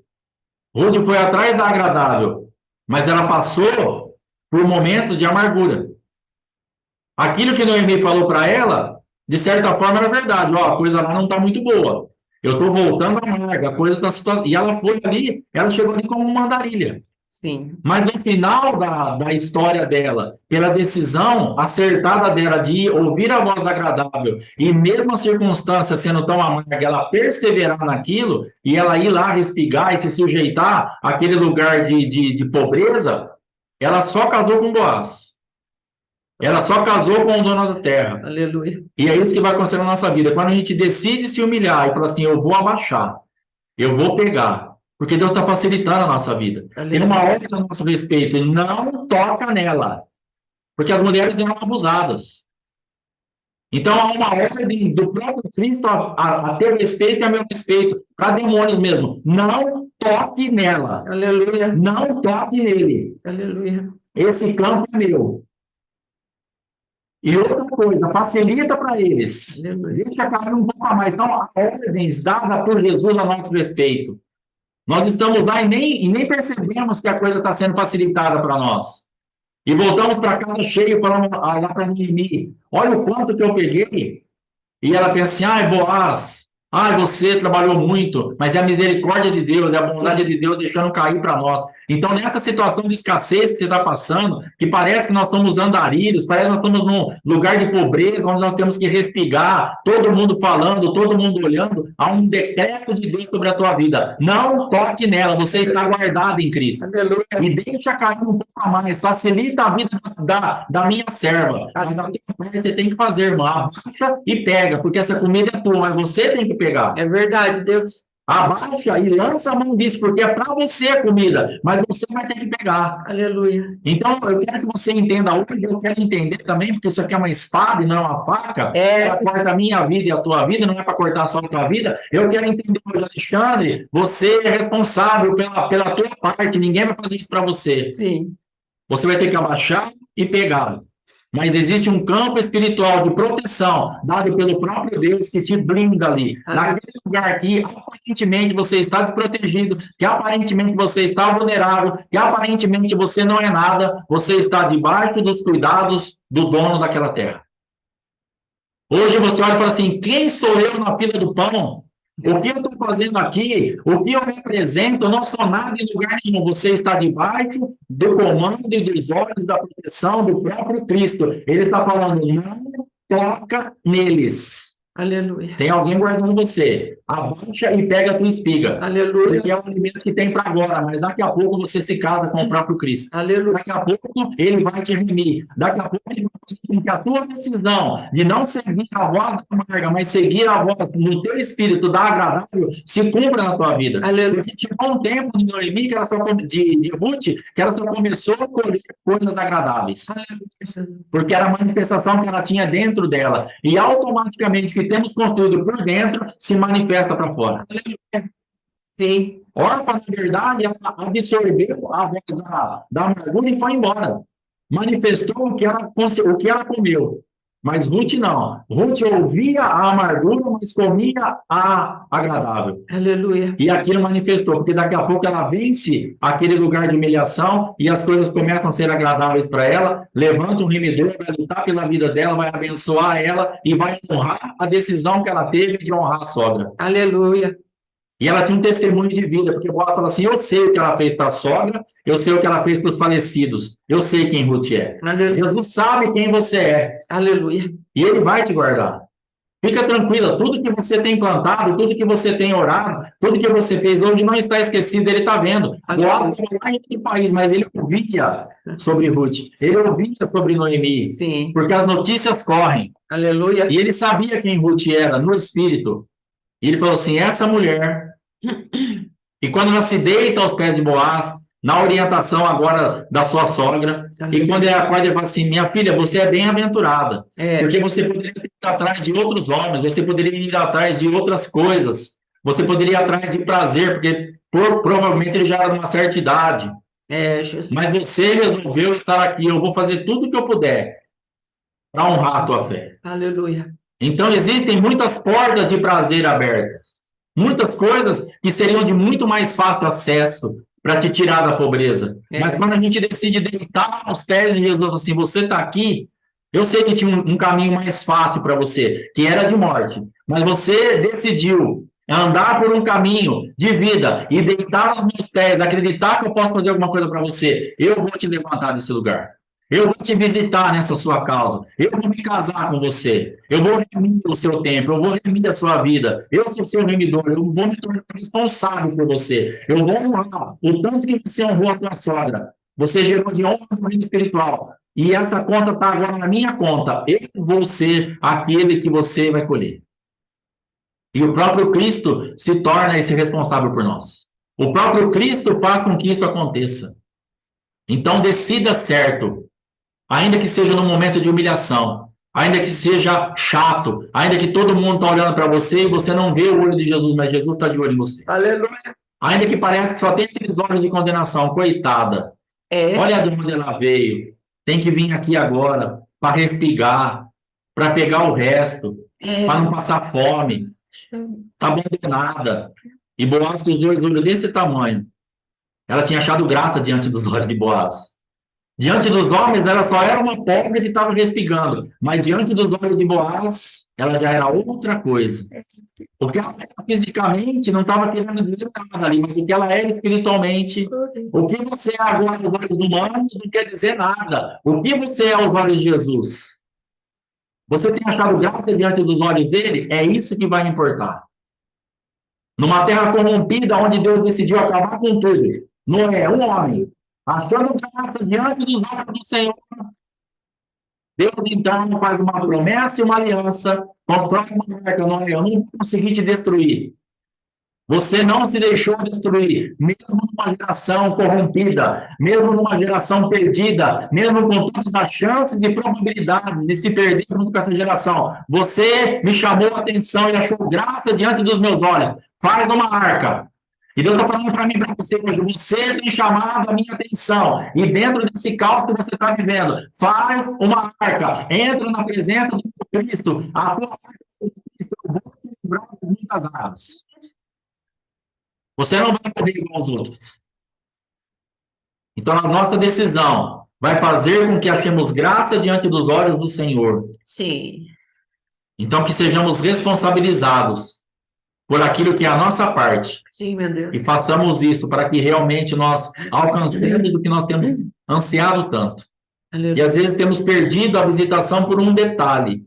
Ruth foi atrás da agradável, mas ela passou por momentos de amargura. Aquilo que Noemi falou para ela, de certa forma era verdade. Ó, a coisa lá não está muito boa. Eu estou voltando amarga, a coisa está... E ela foi ali, ela chegou ali como uma andarilha. Sim. Mas no final da história dela, pela decisão acertada dela de ouvir a voz agradável, e mesmo a circunstância sendo tão amarga, ela perseverar naquilo, e ela ir lá respigar e se sujeitar àquele lugar de pobreza, ela só casou com Boaz. Ela só casou com o dono da terra. Aleluia. E é isso que vai acontecer na nossa vida. Quando a gente decide se humilhar e falar assim: eu vou abaixar, eu vou pegar, porque Deus está facilitando a nossa vida. Tem uma ordem a nosso respeito: não toca nela, porque as mulheres eram abusadas. Então há uma ordem do próprio Cristo a ter respeito e a meu respeito, para demônios mesmo: não toque nela, Aleluia. não toque nele. Aleluia. Esse campo é meu. E outra coisa, facilita para eles. Deixa cair um pouco a mais. Então, há ordens dadas por Jesus a nosso respeito. Nós estamos lá e nem percebemos que a coisa está sendo facilitada para nós. E voltamos para casa cheio, falando lá para Noemi: olha o quanto que eu peguei. E ela pensa assim: ai, Boaz, ai, você trabalhou muito, mas é a misericórdia de Deus, é a bondade de Deus deixando cair para nós. Então, nessa situação de escassez que você está passando, que parece que nós somos andarilhos, parece que nós estamos num lugar de pobreza, onde nós temos que respigar, todo mundo falando, todo mundo olhando, há um decreto de Deus sobre a tua vida. Não toque nela, você está guardado em Cristo. Aleluia. E deixa cair um pouco a mais, facilita a vida da minha serva. Mas a tua parte você tem que fazer, irmão. Abaixa e pega, porque essa comida é tua, mas você tem que pegar. É verdade, Deus. Abaixa e lança a mão disso, porque é para você a comida, mas você vai ter que pegar. Aleluia. Então, eu quero que você entenda hoje, eu quero entender também, porque isso aqui é uma espada e não é uma faca, ela corta a minha vida e a tua vida, não é para cortar só a tua vida. Eu quero entender hoje, Alexandre, você é responsável pela tua parte, ninguém vai fazer isso para você. Sim. Você vai ter que abaixar e pegar. Mas existe um campo espiritual de proteção dado pelo próprio Deus que te blinda ali. Naquele lugar que aparentemente você está desprotegido, que aparentemente você está vulnerável, que aparentemente você não é nada, você está debaixo dos cuidados do dono daquela terra. Hoje você olha e fala assim: quem sou eu na fila do pão? O que eu estou fazendo aqui? O que eu represento? Eu não sou nada em lugar nenhum. Você está debaixo do comando e dos olhos da proteção do próprio Cristo. Ele está falando: não toca neles. Aleluia. Tem alguém guardando você. Abaixa e pega a tua espiga. Aleluia. Porque é um alimento que tem para agora, mas daqui a pouco você se casa com o próprio Cristo. Aleluia. Daqui a pouco ele vai te remir. Daqui a pouco ele vai fazer com que a tua decisão de não seguir a voz da amarga, mas seguir a voz no teu espírito da agradável, se cumpra na tua vida. Aleluia. Porque chegou um tempo de Noemi, que ela só, de Ruth, que ela só começou a colher coisas agradáveis. Aleluia. Porque era a manifestação que ela tinha dentro dela. E automaticamente que temos construído por dentro se manifesta para fora. Sim. Orfa, na verdade, ela absorveu a voz da amargura e foi embora. Manifestou o que ela comeu. Mas Ruth não. Ruth ouvia a amargura, mas comia a agradável. Aleluia. E aquilo manifestou, porque daqui a pouco ela vence aquele lugar de humilhação e as coisas começam a ser agradáveis para ela, levanta um remidor, vai lutar pela vida dela, vai abençoar ela e vai honrar a decisão que ela teve de honrar a sogra. Aleluia. E ela tinha um testemunho de vida, porque Boaz fala assim: eu sei o que ela fez para a sogra, eu sei o que ela fez para os falecidos, eu sei quem Ruth é. Aleluia. Jesus sabe quem você é. Aleluia. E ele vai te guardar. Fica tranquila, tudo que você tem plantado, tudo que você tem orado, tudo que você fez hoje não está esquecido, ele está vendo. Boaz estava lá em outro país, mas ele ouvia sobre Ruth, ele ouvia sobre Noemi. Sim. Porque as notícias correm. Aleluia. E ele sabia quem Ruth era no espírito. E ele falou assim: essa mulher. E quando ela se deita aos pés de Boaz, na orientação agora da sua sogra, e quando ela acorda, ele fala assim: minha filha, você é bem-aventurada, porque você poderia ir atrás de outros homens, você poderia ir atrás de outras coisas, você poderia ir atrás de prazer, porque provavelmente ele já era de uma certa idade. Mas você resolveu estar aqui, eu vou fazer tudo o que eu puder para honrar a tua fé. Aleluia. Então, existem muitas portas de prazer abertas. Muitas coisas que seriam de muito mais fácil acesso para te tirar da pobreza. Mas quando a gente decide deitar aos pés de Jesus, assim, você está aqui, eu sei que tinha um caminho mais fácil para você, que era de morte. Mas você decidiu andar por um caminho de vida e deitar aos meus pés, acreditar que eu posso fazer alguma coisa para você. Eu vou te levantar desse lugar. Eu vou te visitar nessa sua causa. Eu vou me casar com você. Eu vou remir o seu tempo. Eu vou remir a sua vida. Eu sou seu remidor. Eu vou me tornar responsável por você. Eu vou honrar o tanto que você honrou a tua sogra. Você gerou de honra no reino espiritual. E essa conta está agora na minha conta. Eu vou ser aquele que você vai colher. E o próprio Cristo se torna esse responsável por nós. O próprio Cristo faz com que isso aconteça. Então, decida certo. Ainda que seja num momento de humilhação, ainda que seja chato, ainda que todo mundo está olhando para você e você não vê o olho de Jesus, mas Jesus está de olho em você. Aleluia. Ainda que pareça que só tem aqueles olhos de condenação, coitada. Olha de onde ela veio. Tem que vir aqui agora para respigar, para pegar o resto, para não passar fome. Está abandonada. E Boaz com os dois olhos desse tamanho. Ela tinha achado graça diante dos olhos de Boaz. Diante dos homens, ela só era uma pobre que estava respingando. Mas diante dos olhos de Boaz, ela já era outra coisa. Porque ela fisicamente não estava querendo dizer nada ali, mas o que ela era espiritualmente, o que você é agora aos olhos humanos não quer dizer nada. O que você é aos olhos de Jesus? Você tem achado graça diante dos olhos dele? É isso que vai importar. Numa terra corrompida, onde Deus decidiu acabar com tudo. Noé, um homem, achando graça diante dos olhos do Senhor, Deus então faz uma promessa e uma aliança, constrói uma marca, Noé, eu não vou conseguir te destruir. Você não se deixou destruir, mesmo numa geração corrompida, mesmo numa geração perdida, mesmo com todas as chances e probabilidades de se perder junto com essa geração. Você me chamou a atenção e achou graça diante dos meus olhos. Faz uma arca. E Deus está falando para mim, para você, você tem chamado a minha atenção. E dentro desse caos que você está vivendo, faz uma arca. Entra na presença do Cristo. A tua arca é Cristo. Eu vou te livrar das muitas águas. Você não vai correr igual aos outros. Então, a nossa decisão vai fazer com que achemos graça diante dos olhos do Senhor. Sim. Então, que sejamos responsabilizados por aquilo que é a nossa parte. Sim, meu Deus. E façamos isso para que realmente nós alcancemos o que nós temos ansiado tanto. E às vezes temos perdido a visitação por um detalhe.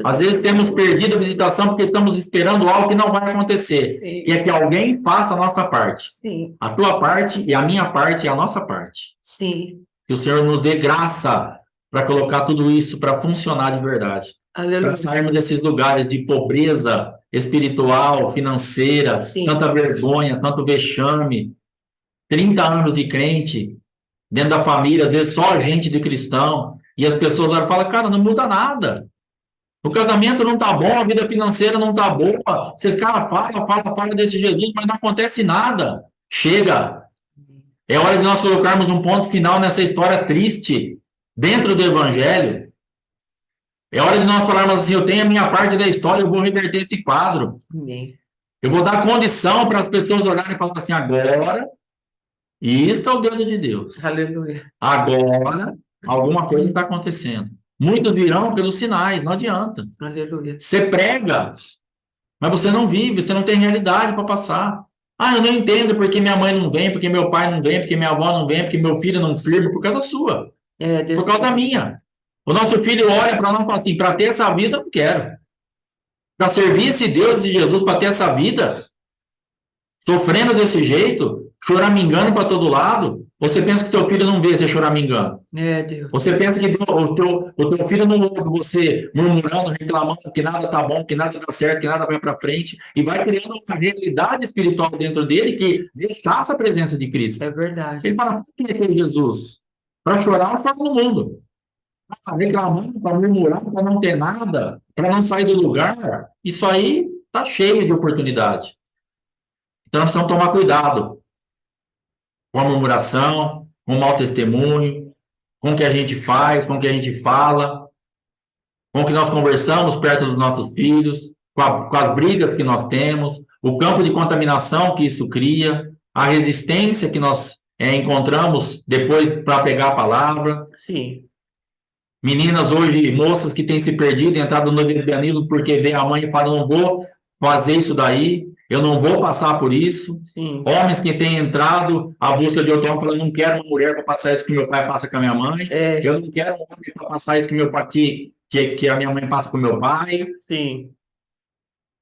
Às vezes temos perdido a visitação porque estamos esperando algo que não vai acontecer. Sim. Que é que alguém faça a nossa parte. Sim. A tua parte e a minha parte e a nossa parte. Sim. Que o Senhor nos dê graça para colocar tudo isso para funcionar de verdade. Para sairmos desses lugares de pobreza espiritual, financeira, Sim. tanta vergonha, tanto vexame. 30 anos de crente, dentro da família, às vezes só gente de cristão, e as pessoas olham e falam, cara, não muda nada. O casamento não tá bom, a vida financeira não tá boa. Vocês, cara, fala desse Jesus, mas não acontece nada. Chega. É hora de nós colocarmos um ponto final nessa história triste, dentro do Evangelho. É hora de nós falarmos assim, eu tenho a minha parte da história, eu vou reverter esse quadro. Amém. Eu vou dar condição para as pessoas olharem e falar assim, agora, isto é o dedo de Deus. Aleluia. Agora, alguma coisa está acontecendo. Muitos virão pelos sinais, não adianta. Aleluia. Você prega, mas você não vive, você não tem realidade para passar. Ah, eu não entendo porque minha mãe não vem, porque meu pai não vem, porque minha avó não vem, porque meu filho não firma, por causa sua. Deus, por causa minha. O nosso filho olha para nós e fala assim, para ter essa vida, eu não quero. Para servir esse Deus e Jesus, para ter essa vida, sofrendo desse jeito, choramingando para todo lado, você pensa que seu filho não vê você choramingando. Deus. Você pensa que o teu filho não ouve você murmurando, reclamando que nada tá bom, que nada dá certo, que nada vai para frente, e vai criando uma realidade espiritual dentro dele que rechaça a presença de Cristo. É verdade. Ele fala, por que é Jesus? Para chorar, para no mundo. Para reclamar, para murmurar, para não ter nada, para não sair do lugar. Isso aí tá cheio de oportunidade. Então, nós precisamos tomar cuidado com a murmuração, com o mau testemunho, com o que a gente faz, com o que a gente fala, com o que nós conversamos perto dos nossos filhos, com as brigas que nós temos, o campo de contaminação que isso cria, a resistência que nós encontramos depois para pegar a palavra. Sim. Meninas hoje, moças que têm se perdido, entrado no lesbianismo porque vem a mãe e fala, não vou fazer isso daí, eu não vou passar por isso. Sim. Homens que têm entrado à busca de outro homem, falando, não quero uma mulher para passar isso que meu pai passa com a minha mãe. Eu não quero um homem para passar isso que meu pai, que a minha mãe passa com meu pai. Sim.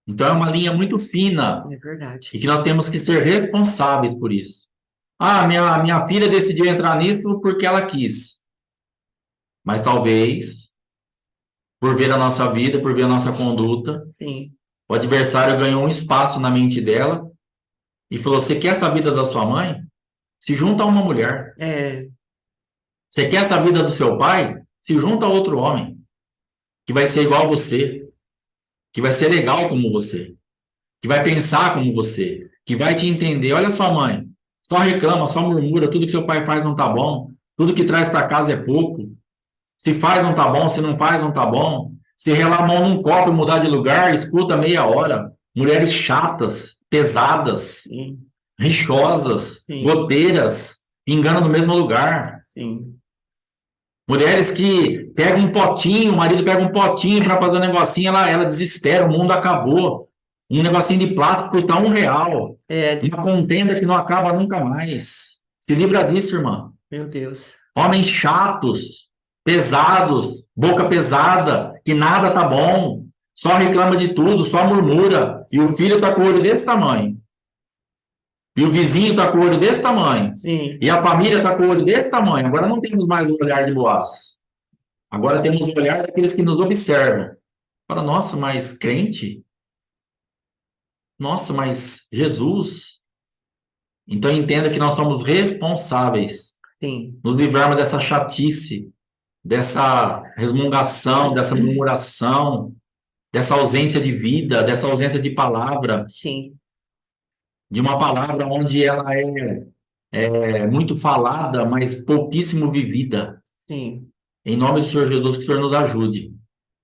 Então é uma linha muito fina. É verdade. E que nós temos que ser responsáveis por isso. Ah, minha filha decidiu entrar nisso porque ela quis. Mas talvez, por ver a nossa vida, por ver a nossa conduta, sim, o adversário ganhou um espaço na mente dela e falou, você quer essa vida da sua mãe? Se junta a uma mulher. Você quer essa vida do seu pai? Se junta a outro homem, que vai ser igual a você, que vai ser legal como você, que vai pensar como você, que vai te entender. Olha a sua mãe, só reclama, só murmura, tudo que seu pai faz não tá bom, tudo que traz para casa é pouco. Se faz não tá bom, se não faz não tá bom. Se relar a mão num copo e mudar de lugar, escuta meia hora. Mulheres chatas, pesadas, sim, rixosas, sim, goteiras, enganam no mesmo lugar. Sim. Mulheres que pegam um potinho, o marido pega um potinho para fazer um negocinho, ela desespera, o mundo acabou. Um negocinho de plástico custa R$1. Uma contenda que não acaba nunca mais. Se livra disso, irmã. Meu Deus. Homens chatos, pesados, boca pesada, que nada tá bom, só reclama de tudo, só murmura, e o filho tá com o olho desse tamanho, e o vizinho tá com o olho desse tamanho, sim, e a família tá com o olho desse tamanho. Agora não temos mais o olhar de Boaz, agora temos o olhar daqueles que nos observam. Fala, nossa, mas crente? Nossa, mas Jesus. Então entenda que nós somos responsáveis Sim, nos livrarmos dessa chatice, dessa resmungação, dessa murmuração, dessa ausência de vida, dessa ausência de palavra, sim, de uma palavra onde ela é muito falada, mas pouquíssimo vivida. sim. Em nome do Senhor Jesus, que o Senhor nos ajude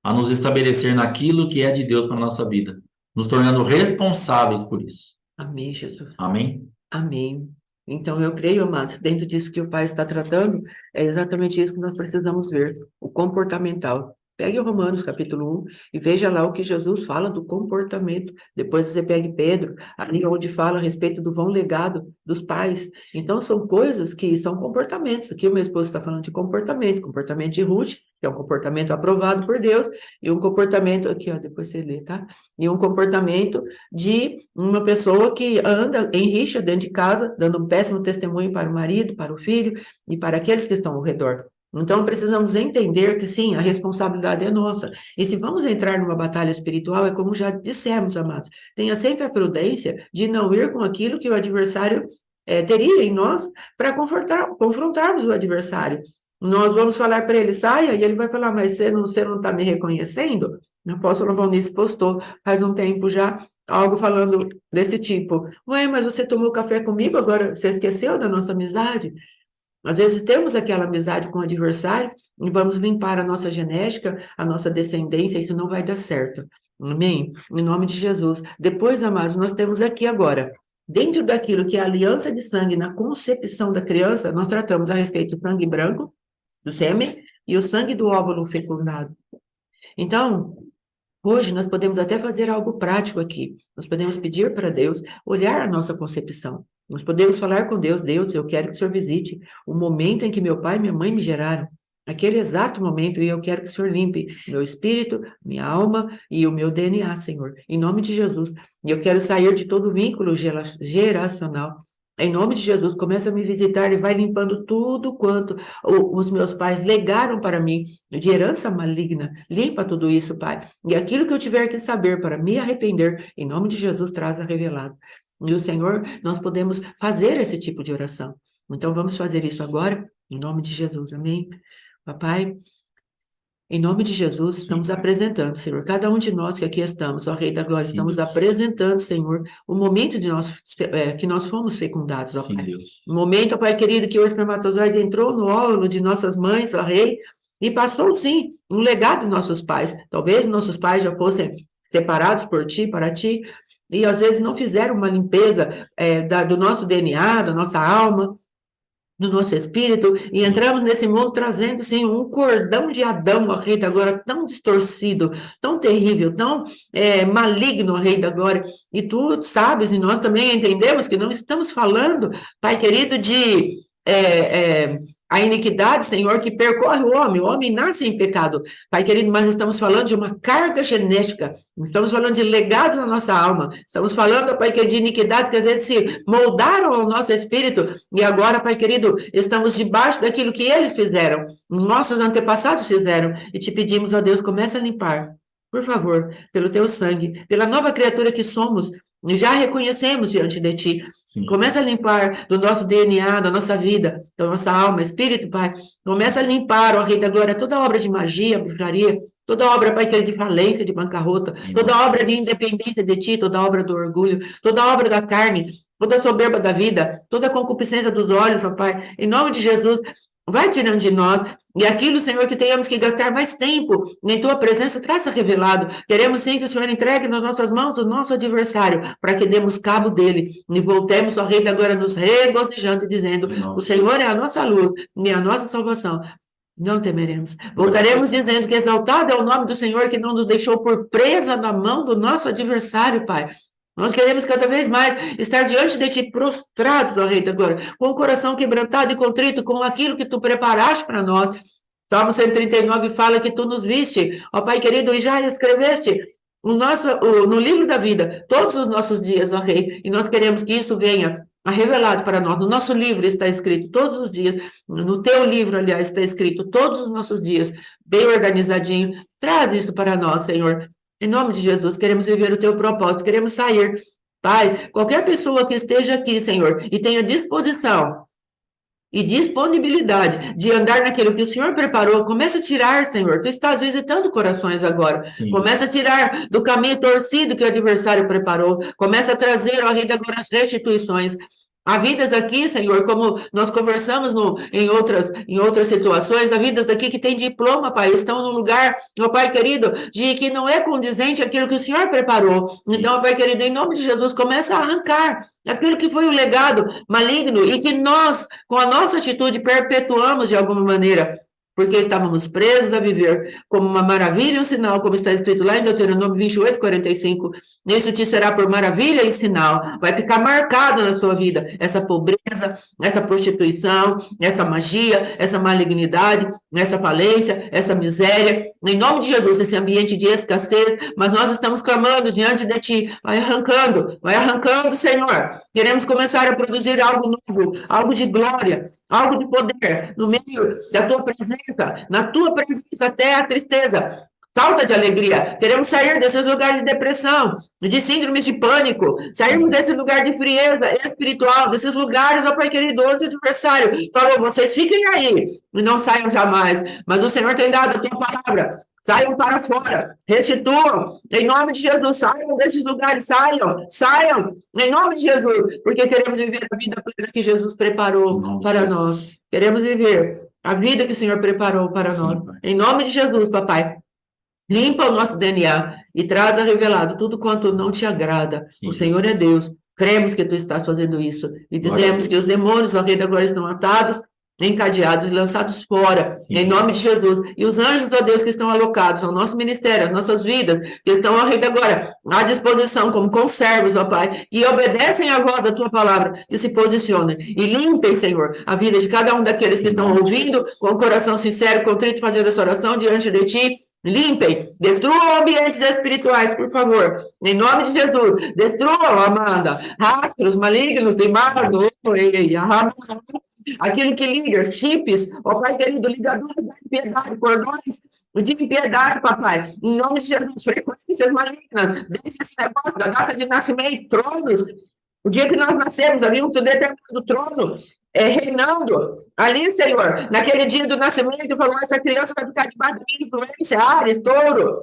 a nos estabelecer naquilo que é de Deus para a nossa vida, nos tornando responsáveis por isso. Amém, Jesus. Amém? Amém. Então, eu creio, amados, dentro disso que o Pai está tratando, é exatamente isso que nós precisamos ver, o comportamental. Pegue Romanos capítulo 1 e veja lá o que Jesus fala do comportamento. Depois você pegue Pedro, ali onde fala a respeito do bom legado dos pais. Então, são coisas que são comportamentos. Aqui o meu esposo está falando de comportamento de Ruth, que é um comportamento aprovado por Deus, e um comportamento, aqui, ó, depois você lê, tá? E um comportamento de uma pessoa que anda em rixa dentro de casa, dando um péssimo testemunho para o marido, para o filho e para aqueles que estão ao redor. Então, precisamos entender que, sim, a responsabilidade é nossa. E se vamos entrar numa batalha espiritual, é como já dissemos, amados, tenha sempre a prudência de não ir com aquilo que o adversário teria em nós para confrontarmos o adversário. Nós vamos falar para ele, saia, e ele vai falar, mas você não está me reconhecendo? O apóstolo Valnice postou faz um tempo já algo falando desse tipo. Ué, mas você tomou café comigo, agora você esqueceu da nossa amizade? Às vezes temos aquela amizade com o adversário e vamos limpar a nossa genética, a nossa descendência, isso não vai dar certo. Amém? Em nome de Jesus. Depois, amados, nós temos aqui agora, dentro daquilo que é a aliança de sangue na concepção da criança, nós tratamos a respeito do sangue branco, do sêmen, e o sangue do óvulo fecundado. Então, hoje nós podemos até fazer algo prático aqui. Nós podemos pedir para Deus olhar a nossa concepção. Nós podemos falar com Deus, Deus, eu quero que o Senhor visite o momento em que meu pai e minha mãe me geraram. Aquele exato momento, e eu quero que o Senhor limpe meu espírito, minha alma e o meu DNA, Senhor, em nome de Jesus. E eu quero sair de todo vínculo geracional. Em nome de Jesus, começa a me visitar e vai limpando tudo quanto os meus pais legaram para mim de herança maligna. Limpa tudo isso, Pai. E aquilo que eu tiver que saber para me arrepender, em nome de Jesus, traz a revelado. E o Senhor, nós podemos fazer esse tipo de oração. Então, vamos fazer isso agora, em nome de Jesus. Amém? Papai, em nome de Jesus, estamos apresentando, Senhor, cada um de nós que aqui estamos, ó Rei da Glória, Sim, estamos Deus. apresentando, Senhor, o momento de que nós fomos fecundados, ó Sim, Pai. Deus. O momento, ó Pai querido, que o espermatozoide entrou no óvulo de nossas mães, ó Rei, e passou, sim, um legado dos nossos pais. Talvez nossos pais já fossem separados por ti, para ti, e às vezes não fizeram uma limpeza do nosso DNA, da nossa alma, no nosso espírito, e entramos nesse mundo trazendo, sim, um cordão de Adão, ó Rei da Glória, tão distorcido, tão terrível, tão maligno, ó Rei da Glória, e tu sabes, e nós também entendemos que não estamos falando, Pai querido, de a iniquidade, Senhor, que percorre o homem nasce em pecado, Pai querido, mas estamos falando de uma carga genética, estamos falando de legado na nossa alma, estamos falando, Pai querido, de iniquidades que às vezes se moldaram ao nosso espírito, e agora, Pai querido, estamos debaixo daquilo que eles fizeram, nossos antepassados fizeram, e te pedimos, ó Deus, começa a limpar, por favor, pelo teu sangue, pela nova criatura que somos, já reconhecemos diante de ti. Sim. Começa a limpar do nosso DNA, da nossa vida, da nossa alma, espírito, Pai. Começa a limpar, ó Rei da Glória, toda obra de magia, bruxaria, toda obra, Pai, de falência, de bancarrota, toda obra de independência de ti, toda obra do orgulho, toda obra da carne, toda a soberba da vida, toda a concupiscência dos olhos, ó Pai. Em nome de Jesus, vai tirando de nós, e aquilo, Senhor, que tenhamos que gastar mais tempo em Tua presença, traça revelado. Queremos sim que o Senhor entregue nas nossas mãos o nosso adversário, para que demos cabo dele, e voltemos ao Rei da Glória nos regozijando e dizendo, o Senhor é a nossa luz e a nossa salvação. Não temeremos. Voltaremos dizendo que exaltado é o nome do Senhor, que não nos deixou por presa na mão do nosso adversário, Pai. Nós queremos cada vez mais estar diante de ti prostrados, ó Rei da Glória, com o coração quebrantado e contrito, com aquilo que tu preparaste para nós. Salmo 139 fala que tu nos viste, ó Pai querido, e já escreveste no livro da vida todos os nossos dias, ó Rei, e nós queremos que isso venha revelado para nós. No nosso livro está escrito todos os dias, no teu livro, aliás, está escrito todos os nossos dias, bem organizadinho. Traz isso para nós, Senhor. Em nome de Jesus, queremos viver o teu propósito, queremos sair Pai, qualquer pessoa que esteja aqui, Senhor, e tenha disposição e disponibilidade de andar naquilo que o Senhor preparou, começa a tirar, Senhor. Tu estás visitando corações agora. Sim. Começa a tirar do caminho torcido que o adversário preparou. Começa a trazer, ó Rei da Glória, as restituições. Há vidas aqui, Senhor, como nós conversamos em outras situações, há vidas aqui que têm diploma, Pai, estão num lugar, meu Pai querido, de que não é condizente aquilo que o Senhor preparou. Sim. Então, Pai querido, em nome de Jesus, começa a arrancar aquilo que foi o legado maligno e que nós, com a nossa atitude, perpetuamos de alguma maneira, porque estávamos presos a viver como uma maravilha e um sinal, como está escrito lá em Deuteronômio 28, 45. Isso te será por maravilha e sinal. Vai ficar marcado na sua vida essa pobreza, essa prostituição, essa magia, essa malignidade, essa falência, essa miséria. Em nome de Jesus, esse ambiente de escassez, mas nós estamos clamando diante de Ti. Vai arrancando, Senhor. Queremos começar a produzir algo novo, algo de glória, algo de poder, no meio da Tua presença, na Tua presença até a tristeza. Salta de alegria. Queremos sair desses lugares de depressão, de síndromes de pânico, sairmos desse lugar de frieza espiritual, desses lugares, ó Pai querido, onde o adversário falou, vocês fiquem aí e não saiam jamais. Mas o Senhor tem dado a Tua palavra. Saiam para fora, restituam, em nome de Jesus, saiam desses lugares, saiam, em nome de Jesus, porque queremos viver a vida plena que Jesus preparou para nós. Queremos viver a vida que o Senhor preparou para nós. Em nome de Jesus, papai. Limpa o nosso DNA e traz a revelado tudo quanto não te agrada. Sim. O Senhor é Deus. Cremos que tu estás fazendo isso. E dizemos que os demônios, ó Rei da Glória, estão atados, encadeados e lançados fora, sim, em nome de Jesus. E os anjos, ó Deus, que estão alocados ao nosso ministério, às nossas vidas, que estão, ó Rei da Glória, à disposição como conservos, ó Pai, que obedecem à voz da Tua palavra, que se posicionem e limpem, Senhor, a vida de cada um daqueles que estão ouvindo, com o coração sincero, contrito, fazendo essa oração diante de Ti. Limpem, destruam ambientes espirituais, por favor, em nome de Jesus. Destruam, Amanda, rastros malignos, imagens, aquilo que liga, chips, ó Pai querido, ligadores da impiedade, cordões de impiedade, papai, em nome de Jesus, frequências malignas, deixa esse negócio da data de nascimento, tronos, o dia que nós nascemos, havia um determinado trono, reinando ali, Senhor, naquele dia do nascimento, falou, essa criança vai ficar debaixo de minha influência, Áries, Touro,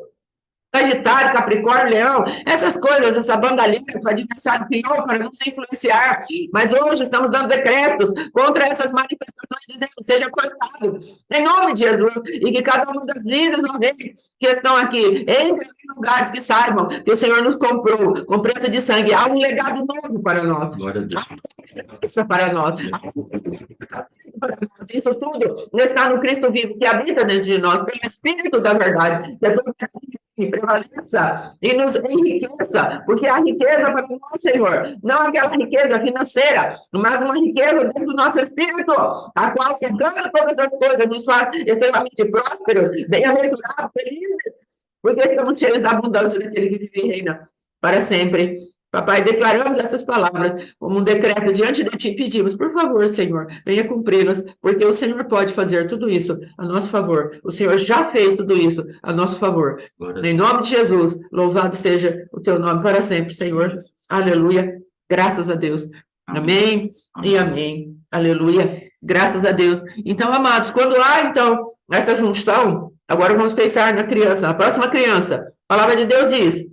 Sagitário, Capricórnio, Leão, essas coisas, essa bandalheira que o adversário criou para nos influenciar, mas hoje estamos dando decretos contra essas manifestações, dizendo, seja cortado, em nome de Jesus, e que cada uma das vidas que estão aqui, entre em lugares que saibam que o Senhor nos comprou, com preço de sangue, há um legado novo para nós, isso para nós, isso tudo está no Cristo vivo, que habita dentro de nós, pelo Espírito da verdade, que prevaleça e nos enriqueça, porque a riqueza para nós, Senhor, não aquela riqueza financeira, mas uma riqueza dentro do nosso espírito, a qual secando todas as coisas nos faz extremamente prósperos, bem-aventurados, felizes, porque estamos cheios da abundância daquele que vive e reina para sempre. Papai, declaramos essas palavras como um decreto diante de Ti, pedimos, por favor, Senhor, venha cumpri-las, porque o Senhor pode fazer tudo isso a nosso favor. O Senhor já fez tudo isso a nosso favor. Em nome de Jesus, louvado seja o Teu nome para sempre, Senhor. Aleluia. Graças a Deus. Amém e amém. Aleluia. Graças a Deus. Então, amados, quando há, então, essa junção, agora vamos pensar na criança, na próxima criança. A palavra de Deus diz,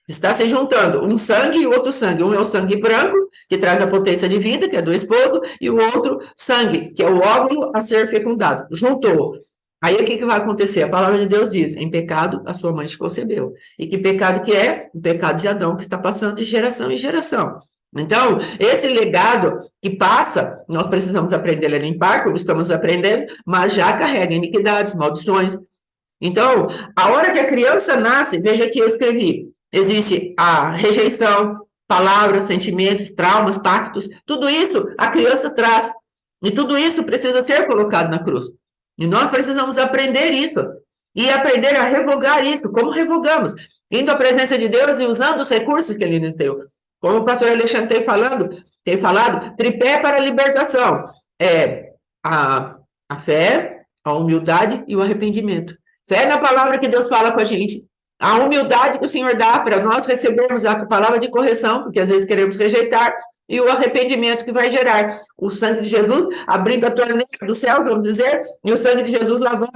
está se juntando um sangue e outro sangue. Um é o sangue branco, que traz a potência de vida, que é do esposo, e o outro sangue, que é o óvulo a ser fecundado. Juntou. Aí o que vai acontecer? A palavra de Deus diz, em pecado a sua mãe te concebeu. E que pecado que é? O pecado de Adão, que está passando de geração em geração. Então, esse legado que passa, nós precisamos aprender a limpar, como estamos aprendendo, mas já carrega iniquidades, maldições. Então, a hora que a criança nasce, veja que eu escrevi, existe a rejeição, palavras, sentimentos, traumas, pactos, tudo isso a criança traz. E tudo isso precisa ser colocado na cruz. E nós precisamos aprender isso. E aprender a revogar isso. Como revogamos? Indo à presença de Deus e usando os recursos que Ele nos deu. Como o pastor Alexandre tem falado, tripé para a libertação. A fé, a humildade e o arrependimento. Fé na palavra que Deus fala com a gente. A humildade que o Senhor dá para nós recebermos a palavra de correção, porque às vezes queremos rejeitar, e o arrependimento que vai gerar o sangue de Jesus abrindo a torneira do céu, vamos dizer, e o sangue de Jesus lavando,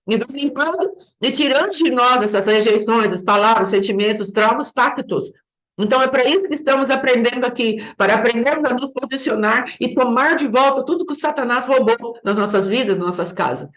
e vai limpando e tirando de nós essas rejeições, as palavras, sentimentos, traumas, pactos. Então, é para isso que estamos aprendendo aqui, para aprendermos a nos posicionar e tomar de volta tudo que o Satanás roubou nas nossas vidas, nas nossas casas.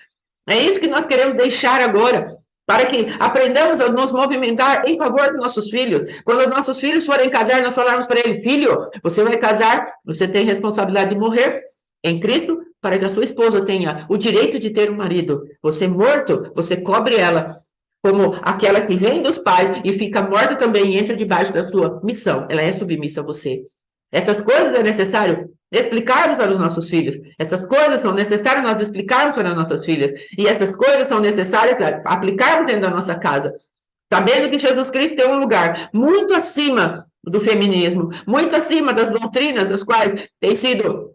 É isso que nós queremos deixar agora, para que aprendamos a nos movimentar em favor dos nossos filhos. Quando os nossos filhos forem casar, nós falarmos para ele, filho, você vai casar, você tem responsabilidade de morrer em Cristo, para que a sua esposa tenha o direito de ter um marido. Você morto, você cobre ela como aquela que vem dos pais e fica morta também e entra debaixo da sua missão. Ela é submissa a você. Essas coisas é necessário explicarmos para os nossos filhos. Essas coisas são necessárias nós explicarmos para as nossas filhas. E essas coisas são necessárias aplicarmos dentro da nossa casa. Sabendo que Jesus Cristo tem um lugar muito acima do feminismo, muito acima das doutrinas, as quais têm sido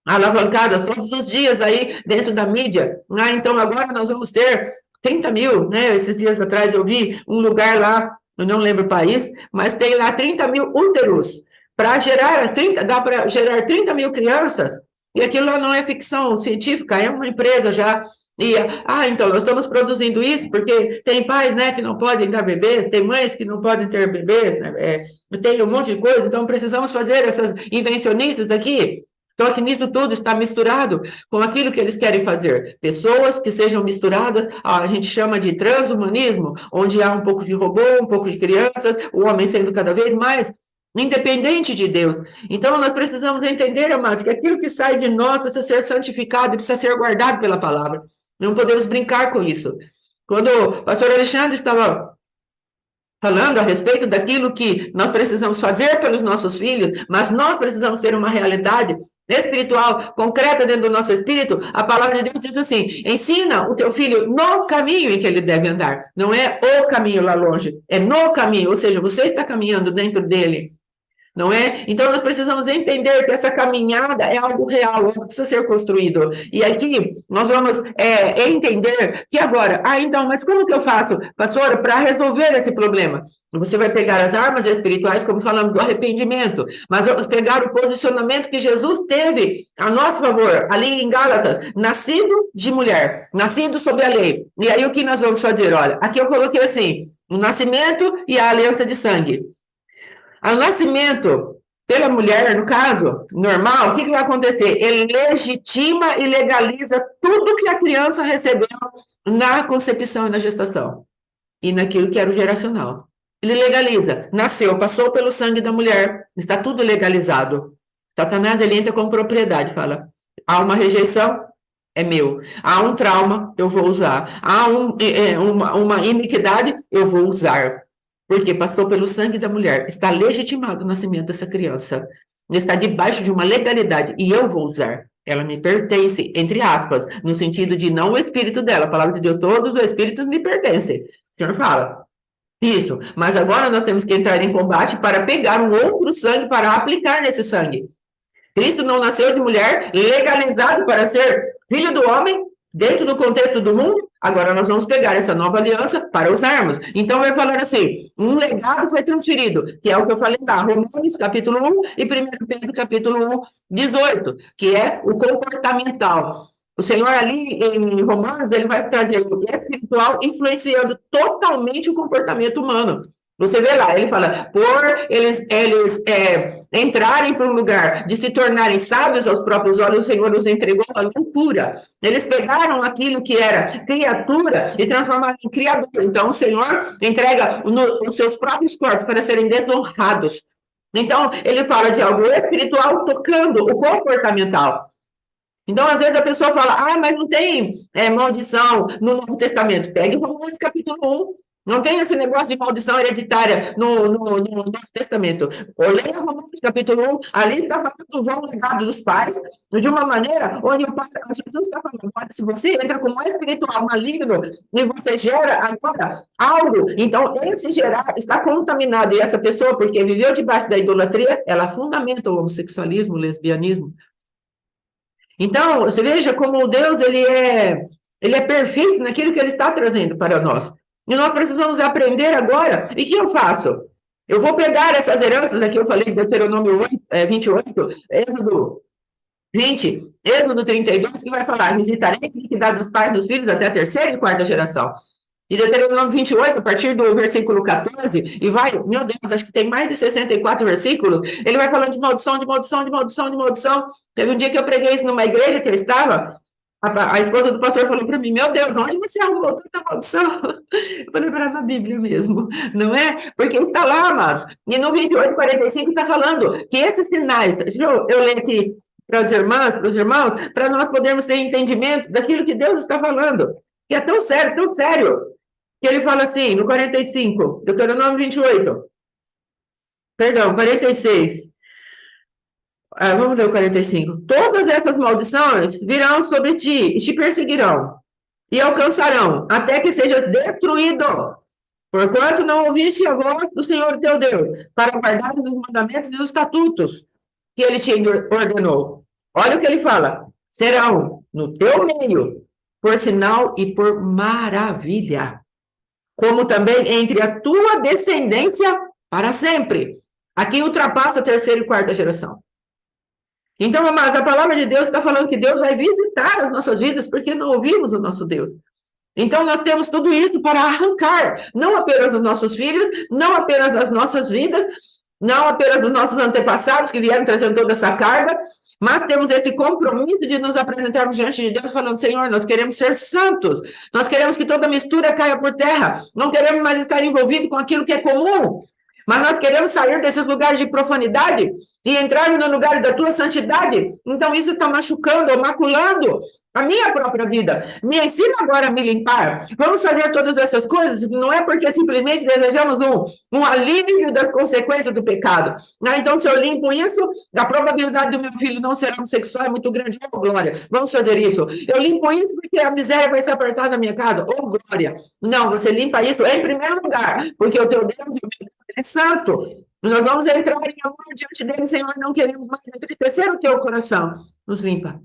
alavancadas todos os dias aí dentro da mídia. Então, agora nós vamos ter 30 mil, né? Esses dias atrás eu vi um lugar lá, eu não lembro o país, mas tem lá 30 mil úteros para gerar 30, dá para gerar 30 mil crianças, e aquilo lá não é ficção científica, é uma empresa já. E, então, nós estamos produzindo isso porque tem pais, né, que não podem dar bebês, tem mães que não podem ter bebês, né, tem um monte de coisa, então precisamos fazer essas invencionistas aqui. Só que nisso tudo está misturado com aquilo que eles querem fazer. Pessoas que sejam misturadas, a gente chama de transhumanismo, onde há um pouco de robô, um pouco de crianças, o homem sendo cada vez mais independente de Deus. Então, nós precisamos entender, amados, que aquilo que sai de nós precisa ser santificado, precisa ser guardado pela palavra. Não podemos brincar com isso. Quando o pastor Alexandre estava falando a respeito daquilo que nós precisamos fazer pelos nossos filhos, mas nós precisamos ser uma realidade espiritual, concreta dentro do nosso espírito, a palavra de Deus diz assim, ensina o teu filho no caminho em que ele deve andar. Não é o caminho lá longe, é no caminho, ou seja, você está caminhando dentro dele. Não é? Então, nós precisamos entender que essa caminhada é algo real, algo que precisa ser construído. E aqui, nós vamos entender que agora, então, mas como que eu faço, pastora, para resolver esse problema? Você vai pegar as armas espirituais, como falamos do arrependimento, mas vamos pegar o posicionamento que Jesus teve a nosso favor, ali em Gálatas, nascido de mulher, nascido sob a lei. E aí, o que nós vamos fazer? Olha, aqui eu coloquei assim, o nascimento e a aliança de sangue. O nascimento pela mulher, no caso, normal, o que vai acontecer? Ele legitima e legaliza tudo que a criança recebeu na concepção e na gestação. E naquilo que era o geracional. Ele legaliza. Nasceu, passou pelo sangue da mulher. Está tudo legalizado. Satanás, ele entra com propriedade, fala, há uma rejeição, é meu. Há um trauma, eu vou usar. Há uma iniquidade, eu vou usar. Porque passou pelo sangue da mulher, está legitimado o nascimento dessa criança, está debaixo de uma legalidade, e eu vou usar, ela me pertence, entre aspas, no sentido de não o espírito dela, a palavra de Deus, todos os espíritos me pertencem, o Senhor fala, isso, mas agora nós temos que entrar em combate para pegar um outro sangue para aplicar nesse sangue. Cristo não nasceu de mulher, legalizado para ser filho do homem, dentro do contexto do mundo, agora nós vamos pegar essa nova aliança para usarmos. Então, vai falar assim, um legado foi transferido, que é o que eu falei lá, Romanos capítulo 1 e 1 Pedro capítulo 1, 18, que é o comportamental. O Senhor ali em Romanos, ele vai trazer o espiritual influenciando totalmente o comportamento humano. Você vê lá, ele fala, por eles entrarem para um lugar de se tornarem sábios aos próprios olhos, o Senhor os entregou a loucura. Eles pegaram aquilo que era criatura e transformaram em criador. Então, o Senhor entrega os seus próprios corpos para serem desonrados. Então, ele fala de algo espiritual tocando o comportamental. Então, às vezes a pessoa fala, mas não tem maldição no Novo Testamento. Pegue Romanos capítulo 1. Não tem esse negócio de maldição hereditária no Novo Testamento. Leia Romanos capítulo 1, ali está falando do vão legado dos pais, de uma maneira onde o pai, Jesus está falando, se você entra com um espiritual maligno e você gera agora algo, então esse gerar está contaminado, e essa pessoa, porque viveu debaixo da idolatria, ela fundamenta o homossexualismo, o lesbianismo. Então, você veja como Deus, ele é perfeito naquilo que ele está trazendo para nós. E nós precisamos aprender agora. E o que eu faço? Eu vou pegar essas heranças aqui, eu falei de Deuteronômio 28, Êxodo 20, Êxodo 32, que vai falar: visitarei a iniquidade dos pais dos filhos até a terceira e quarta geração. E Deuteronômio 28, a partir do versículo 14, e vai, meu Deus, acho que tem mais de 64 versículos, ele vai falando de maldição, de maldição, de maldição, de maldição. Teve um dia que eu preguei isso numa igreja que eu estava, a esposa do pastor falou para mim: meu Deus, onde você arrumou tanta maldição? Eu falei: para na Bíblia mesmo, não é? Porque está lá, amados. E no 28, 45 está falando que esses sinais, deixa eu ler aqui para as irmãs, para os irmãos, para nós podermos ter entendimento daquilo que Deus está falando. Que é tão sério, que ele fala assim, no 45, Deuteronômio 28, perdão, 46. Vamos ler o 45. Todas essas maldições virão sobre ti e te perseguirão e alcançarão até que seja destruído, porquanto não ouviste a voz do Senhor teu Deus, para guardar os mandamentos e os estatutos que ele te ordenou. Olha o que ele fala: serão no teu meio por sinal e por maravilha, como também entre a tua descendência para sempre. Aqui ultrapassa a terceira e quarta geração. Então, amados, a palavra de Deus está falando que Deus vai visitar as nossas vidas porque não ouvimos o nosso Deus. Então, nós temos tudo isso para arrancar, não apenas os nossos filhos, não apenas as nossas vidas, não apenas os nossos antepassados que vieram trazendo toda essa carga, mas temos esse compromisso de nos apresentarmos diante de Deus falando: Senhor, nós queremos ser santos, nós queremos que toda mistura caia por terra, não queremos mais estar envolvido com aquilo que é comum, mas nós queremos sair desses lugares de profanidade e entrar no lugar da tua santidade. Então isso está machucando ou maculando a minha própria vida. Me ensina agora a me limpar. Vamos fazer todas essas coisas, não é porque simplesmente desejamos um alívio das consequências do pecado. Então, se eu limpo isso, a probabilidade do meu filho não ser homossexual é muito grande. Oh, glória, vamos fazer isso. Eu limpo isso porque a miséria vai se apertar na minha casa. Oh, glória. Não, você limpa isso em primeiro lugar, porque o teu Deus e o meu Deus é santo. Nós vamos entrar em amor diante dele, Senhor, não queremos mais entristecer o teu coração. Nos limpa.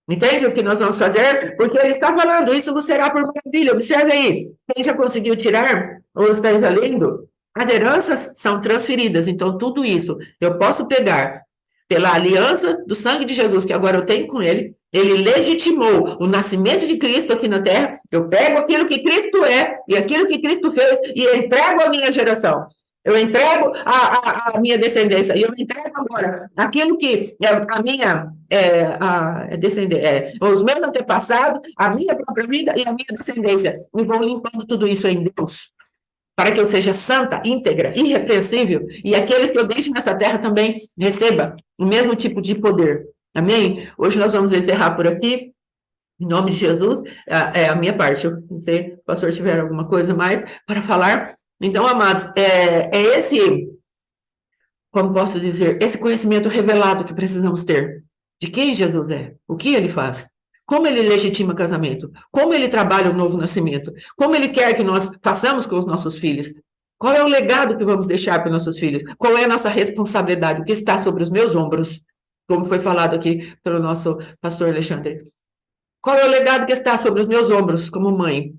Entende o que nós vamos fazer? Porque ele está falando: isso vos será por maravilha. Observe aí, quem já conseguiu tirar, ou esteja lendo, as heranças são transferidas. Então, tudo isso eu posso pegar pela aliança do sangue de Jesus, que agora eu tenho com ele. Ele legitimou o nascimento de Cristo aqui na terra. Eu pego aquilo que Cristo é e aquilo que Cristo fez e entrego à minha geração. Eu entrego a minha descendência, e eu entrego agora aquilo que a minha descendência, os meus antepassados, a minha própria vida e a minha descendência. E vou limpando tudo isso em Deus, para que eu seja santa, íntegra, irrepreensível, e aqueles que eu deixo nessa terra também recebam o mesmo tipo de poder. Amém? Hoje nós vamos encerrar por aqui. Em nome de Jesus, é a minha parte. Eu não sei se o pastor tiver alguma coisa mais para falar. Então, amados, esse, como posso dizer, esse conhecimento revelado que precisamos ter de quem Jesus é, o que ele faz, como ele legitima casamento, como ele trabalha o novo nascimento, como ele quer que nós façamos com os nossos filhos, qual é o legado que vamos deixar para os nossos filhos, qual é a nossa responsabilidade, o que está sobre os meus ombros, como foi falado aqui pelo nosso pastor Alexandre. Qual é o legado que está sobre os meus ombros como mãe?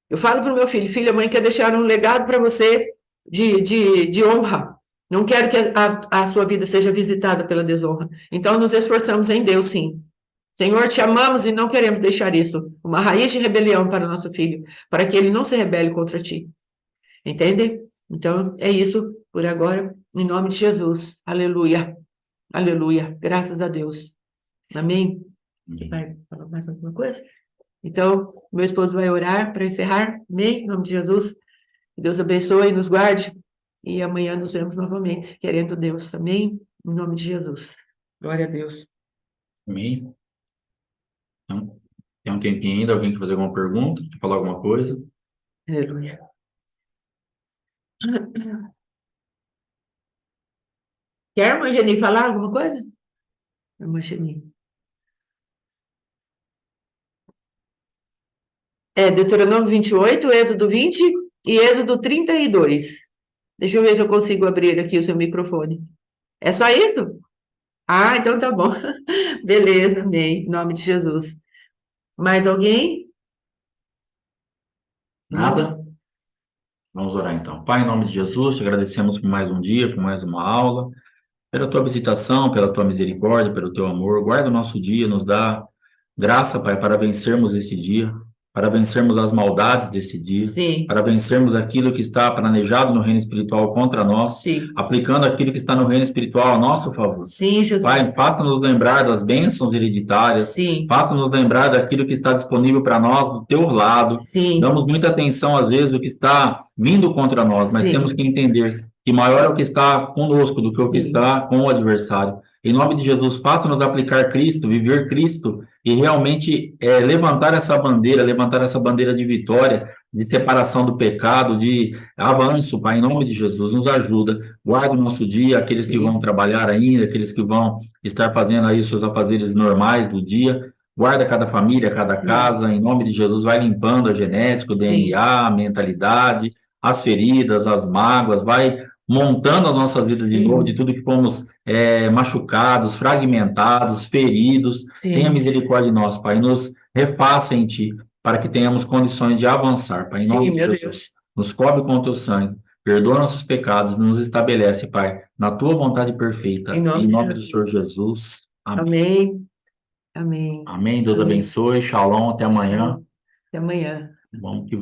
Eu falo para o meu filho: filha, a mãe quer deixar um legado para você de honra. Não quero que a sua vida seja visitada pela desonra. Então, nos esforçamos em Deus, sim. Senhor, te amamos e não queremos deixar isso. Uma raiz de rebelião para o nosso filho, para que ele não se rebele contra ti. Entende? Então, é isso por agora, em nome de Jesus. Aleluia. Aleluia. Graças a Deus. Amém? Vai falar mais alguma coisa? Então, meu esposo vai orar para encerrar. Amém? Em nome de Jesus. Que Deus abençoe e nos guarde. E amanhã nos vemos novamente, querendo Deus. Amém? Em nome de Jesus. Glória a Deus. Amém. Então, tem um tempinho ainda. Alguém quer fazer alguma pergunta? Quer falar alguma coisa? Aleluia. Quer, irmã Geni, falar alguma coisa? Irmã Geni. Deuteronômio 28, Êxodo 20 e Êxodo 32. Deixa eu ver se eu consigo abrir aqui o seu microfone. É só isso? Ah, então tá bom. Beleza, amém. Em nome de Jesus. Mais alguém? Nada? Vamos orar então. Pai, em nome de Jesus, te agradecemos por mais um dia, por mais uma aula, pela tua visitação, pela tua misericórdia, pelo teu amor. Guarda o nosso dia, nos dá graça, Pai, para vencermos esse dia, para vencermos as maldades desse dia, Sim, para vencermos aquilo que está planejado no reino espiritual contra nós, sim, aplicando aquilo que está no reino espiritual a nosso favor. sim, Jesus. Pai, faça-nos lembrar das bênçãos hereditárias, Sim, faça-nos lembrar daquilo que está disponível para nós do teu lado. sim, Damos muita atenção, às vezes, o que está vindo contra nós, mas sim, temos que entender que maior é o que está conosco do que o que sim, está com o adversário. Em nome de Jesus, faça-nos aplicar Cristo, viver Cristo e realmente levantar essa bandeira de vitória, de separação do pecado, de avanço, Pai, em nome de Jesus, nos ajuda. Guarda o nosso dia, aqueles que sim, vão trabalhar ainda, aqueles que vão estar fazendo aí os seus afazeres normais do dia. Guarda cada família, cada sim, casa, em nome de Jesus, vai limpando a genética, o sim, DNA, a mentalidade, as feridas, as mágoas, vai montando as nossas vidas de novo, de sim, tudo que fomos machucados, fragmentados, feridos. Tenha sim, misericórdia de nós, Pai, nos refaça em Ti, para que tenhamos condições de avançar, Pai, em nome sim, de meu Jesus. Deus. Nos cobre com o Teu sangue, perdoa nossos pecados, nos estabelece, Pai, na Tua vontade Em perfeita, nome em de nome do Senhor Jesus. Jesus. Amém. Amém, amém, Amém. Deus amém. abençoe. Shalom. Até amanhã. Shalom. Até amanhã. Vamos que